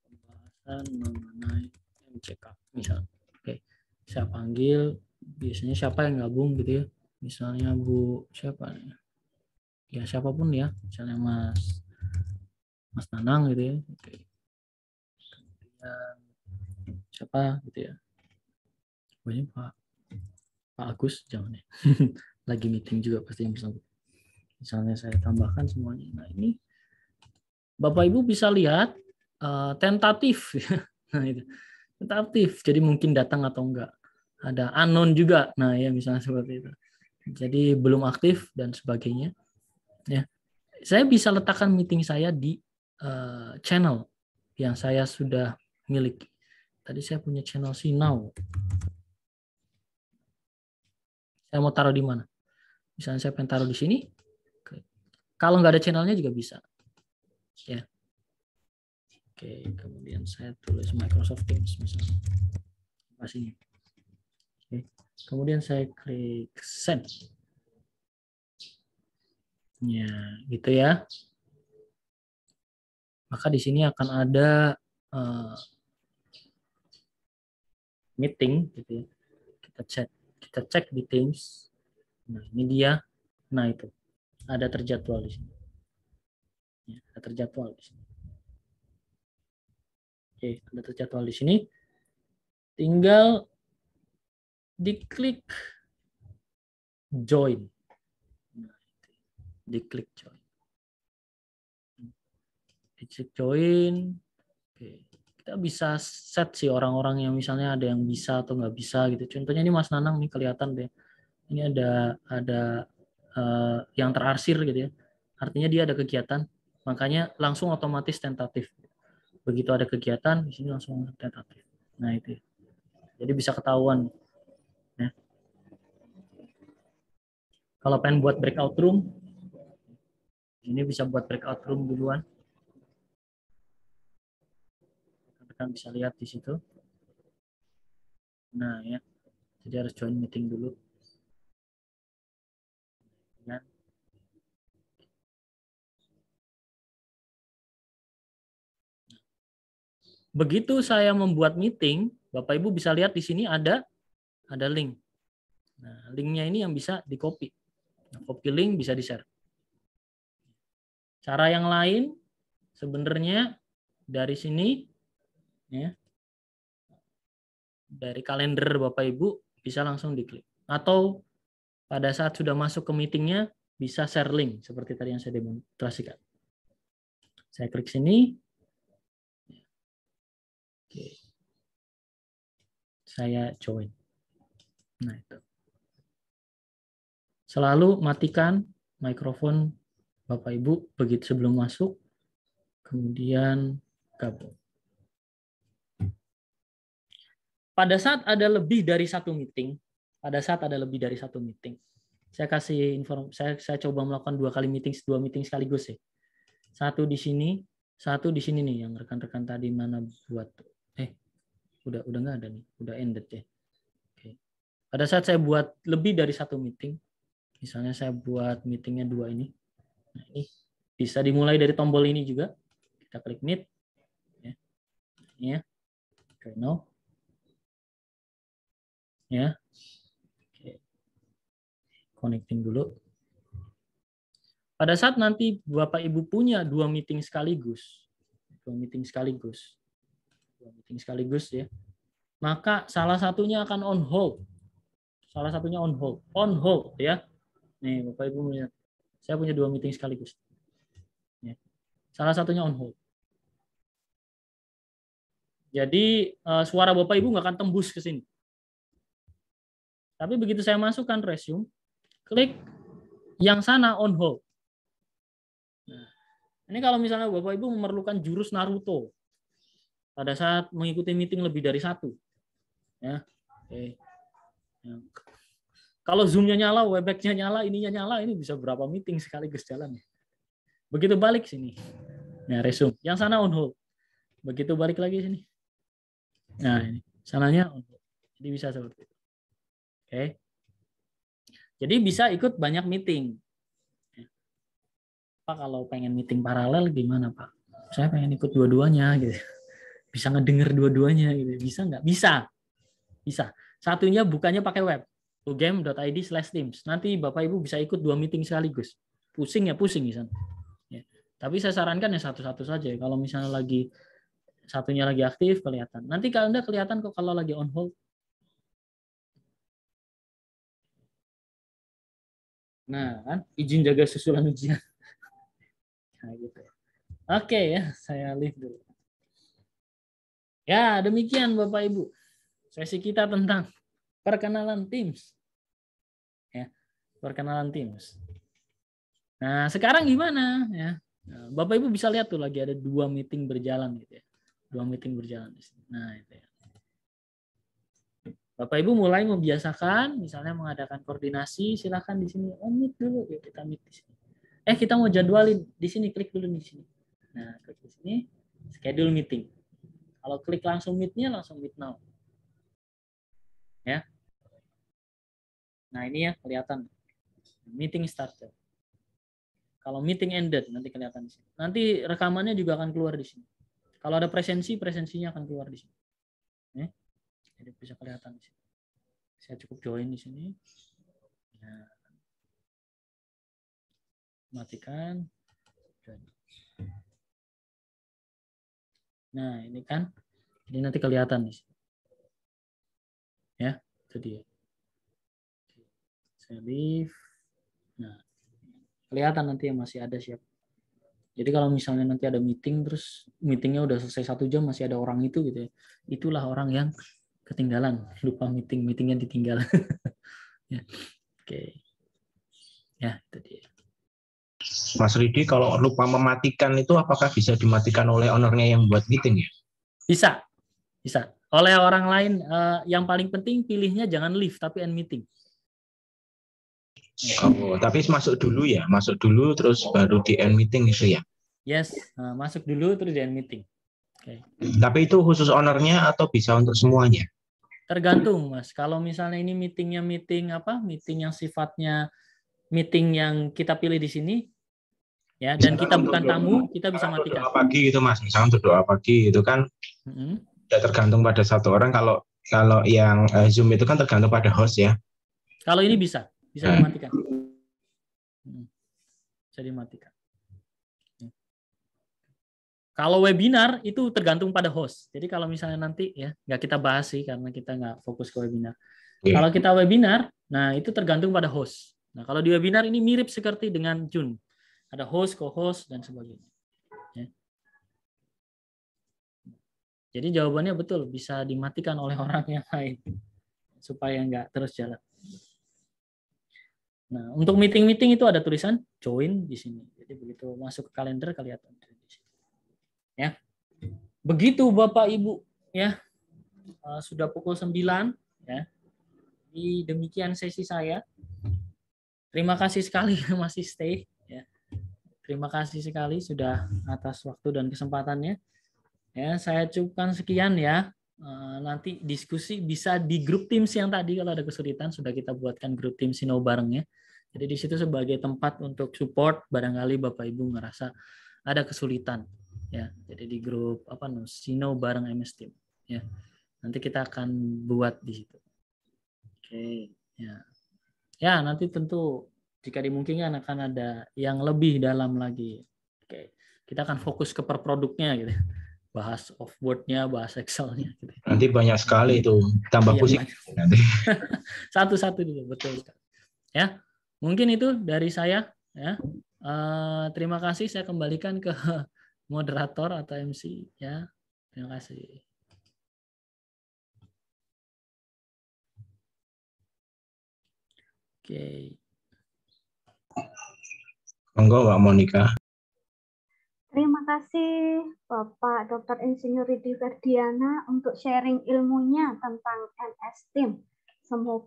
Pembahasan mengenai MCK, misalnya. Oke, saya panggil, biasanya siapa yang gabung gitu ya. Misalnya Bu siapa nih? Ya siapapun ya, misalnya Mas Nanang gitu ya. Oke. Kemudian siapa gitu ya. Banyak Pak Agus jangan ya. Lagi meeting juga pasti yang bersangkutan. Misalnya saya tambahkan semuanya. Nah, ini Bapak Ibu bisa lihat tentatif. Nah, itu. Tentatif. Jadi mungkin datang atau enggak. Ada unknown juga. Nah, ya misalnya seperti itu. Jadi belum aktif dan sebagainya. Ya. Saya bisa letakkan meeting saya di channel yang saya sudah miliki. Tadi saya punya channel Sinau. Saya mau taruh di mana? Misalnya saya pengen taruh di sini. Kalau nggak ada channelnya juga bisa. Ya. Oke, kemudian saya tulis Microsoft Teams misalnya. Pastinya. Oke. Kemudian saya klik send. Ya, gitu ya. Maka di sini akan ada meeting gitu ya. Kita cek di Teams. Nah, ini dia. Nah, itu. Ada terjadwal di sini. Ya, ada terjadwal di sini. Oke, ada terjadwal di sini. Tinggal diklik join. Nah, diklik join. Diklik join. Oke. Kita bisa set sih orang-orang yang misalnya ada yang bisa atau nggak bisa gitu. Contohnya ini Mas Nanang nih kelihatan deh. Ini ada yang terarsir gitu ya. Artinya dia ada kegiatan, makanya langsung otomatis tentatif. Begitu ada kegiatan, di sini langsung tentatif. Nah itu. Jadi bisa ketahuan. Ya. Kalau pengen buat breakout room, ini bisa buat breakout room duluan. Rekan bisa lihat di situ. Nah ya, jadi harus join meeting dulu. Ya. Begitu saya membuat meeting, Bapak Ibu bisa lihat di sini ada link. Nah, linknya ini yang bisa di-copy. Nah, copy link bisa di-share. Cara yang lain sebenarnya dari sini ya, dari kalender Bapak Ibu bisa langsung diklik. Atau pada saat sudah masuk ke meetingnya bisa share link seperti tadi yang saya demonstrasikan. Saya klik sini. Oke. Saya join. Nah, itu. Selalu matikan mikrofon Bapak Ibu begitu sebelum masuk, kemudian gabung. Pada saat ada lebih dari satu meeting, saya kasih saya coba melakukan 2 meeting sekaligus ya. Satu di sini nih yang rekan-rekan tadi mana buat udah nggak ada nih, udah ended ya. Oke. Pada saat saya buat lebih dari satu meeting, misalnya saya buat meetingnya 2 ini, nah ini bisa dimulai dari tombol ini juga, kita klik meet, ya, ini ya, oke, no, ya, oke. Connecting dulu. Pada saat nanti Bapak Ibu punya 2 meeting sekaligus, ya, maka salah satunya akan on hold. On hold ya. Nih Bapak Ibu melihat, saya punya 2 meeting sekaligus. Ya. Salah satunya on hold. Jadi suara Bapak Ibu nggak akan tembus ke sini. Tapi begitu saya masukkan resume, klik yang sana on hold. Nah, ini kalau misalnya Bapak Ibu memerlukan jurus Naruto pada saat mengikuti meeting lebih dari 1, ya. Oke. Ya. Kalau Zoom-nya nyala, Webex-nya nyala, ininya nyala, ini bisa berapa meeting sekaligus jalan. Begitu balik sini, nah resume, yang sana on hold. Begitu balik lagi sini, nah ini sananya on hold. Jadi bisa seperti itu. Oke. Jadi bisa ikut banyak meeting. Pak kalau pengen meeting paralel gimana Pak? Saya pengen ikut dua-duanya gitu. Bisa ngedenger dua-duanya gitu. Bisa nggak? Bisa. Satunya bukannya pakai web. ugm.id/teams. Nanti Bapak Ibu bisa ikut 2 meeting sekaligus. Pusing di sana. Ya. Tapi saya sarankan ya satu-satu saja. Kalau misalnya lagi satunya lagi aktif kelihatan. Nanti Anda kelihatan kok kalau lagi on hold. Nah, kan izin jaga susulan ujian. Nah, gitu. Oke ya, saya leave dulu. Ya, demikian Bapak Ibu. Sesi kita tentang perkenalan Teams. Ya, perkenalan Teams. Nah, sekarang gimana ya? Nah, Bapak Ibu bisa lihat tuh lagi ada 2 meeting berjalan gitu ya. 2 meeting berjalan di sini. Nah, itu ya. Bapak Ibu mulai membiasakan misalnya mengadakan koordinasi, silakan di sini meet dulu ya, kita meet di sini. Kita mau jadwalin di sini, klik dulu di sini. Nah, klik di sini, schedule meeting. Kalau klik langsung meet-nya langsung meet now. Ya. Nah, ini ya kelihatan meeting starter. Kalau meeting ended nanti kelihatan di sini. Nanti rekamannya juga akan keluar di sini. Kalau ada presensinya akan keluar di sini. Jadi bisa kelihatan di sini. Saya cukup join di sini. Nah, matikan. Nah, ini kan. Jadi nanti kelihatan di sini. Ya, itu dia. Saya leave. Nah, kelihatan nanti yang masih ada siapa. Jadi kalau misalnya nanti ada meeting, terus meetingnya udah selesai 1 jam masih ada orang itu gitu ya, itulah orang yang ketinggalan, lupa meetingnya ditinggal. Ya, oke, ya itu dia. Mas Ridi, kalau lupa mematikan itu apakah bisa dimatikan oleh ownernya yang buat meeting ya? Bisa. Oleh orang lain, yang paling penting pilihnya jangan leave tapi end meeting. Oh, tapi masuk dulu ya, masuk dulu terus baru di end meeting itu ya? Yes, masuk dulu terus di end meeting. Okay. Tapi itu khusus ownernya atau bisa untuk semuanya? Tergantung, Mas. Kalau misalnya ini meeting yang sifatnya meeting yang kita pilih di sini, ya, dan kita bukan tamu, kita bisa matikan. Doa pagi gitu, Mas. Misalnya untuk doa pagi itu kan ya tergantung pada satu orang. Kalau yang Zoom itu kan tergantung pada host ya. Kalau ini bisa dimatikan. Bisa dimatikan. Kalau webinar itu tergantung pada host. Jadi kalau misalnya nanti ya nggak kita bahas sih karena kita nggak fokus ke webinar. Yeah. Kalau kita webinar, nah itu tergantung pada host. Nah kalau di webinar ini mirip seperti dengan Jun, ada host, co-host dan sebagainya. Ya. Jadi jawabannya betul bisa dimatikan oleh orang yang lain supaya nggak terus jalan. Nah untuk meeting itu ada tulisan join di sini. Jadi begitu masuk ke kalender kelihatan di sini. Ya. Begitu Bapak Ibu ya. Sudah pukul 9 ya. Jadi demikian sesi saya. Terima kasih sekali masih stay ya. Terima kasih sekali sudah atas waktu dan kesempatannya. Ya, saya cukupkan sekian ya. Nanti diskusi bisa di grup Teams yang tadi kalau ada kesulitan sudah kita buatkan grup Teams Sinau bareng ya. Jadi di situ sebagai tempat untuk support barangkali Bapak Ibu ngerasa ada kesulitan ya. Jadi di grup Sinau bareng MS Team ya. Nanti kita akan buat di situ. Oke, ya. Ya, nanti tentu jika dimungkinkan akan ada yang lebih dalam lagi. Oke, kita akan fokus ke per produknya gitu. Bahas offboard-nya, bahas Excel-nya gitu. Nanti banyak sekali itu, tambah pusing. Satu-satu dulu, betul sekali. Ya, mungkin itu dari saya ya. Terima kasih, saya kembalikan ke moderator atau MC ya. Terima kasih. Oke. Monggo Mbak Monica. Terima kasih Bapak Dr. Insinyur Ridi Ferdiana untuk sharing ilmunya tentang MS Team. Semoga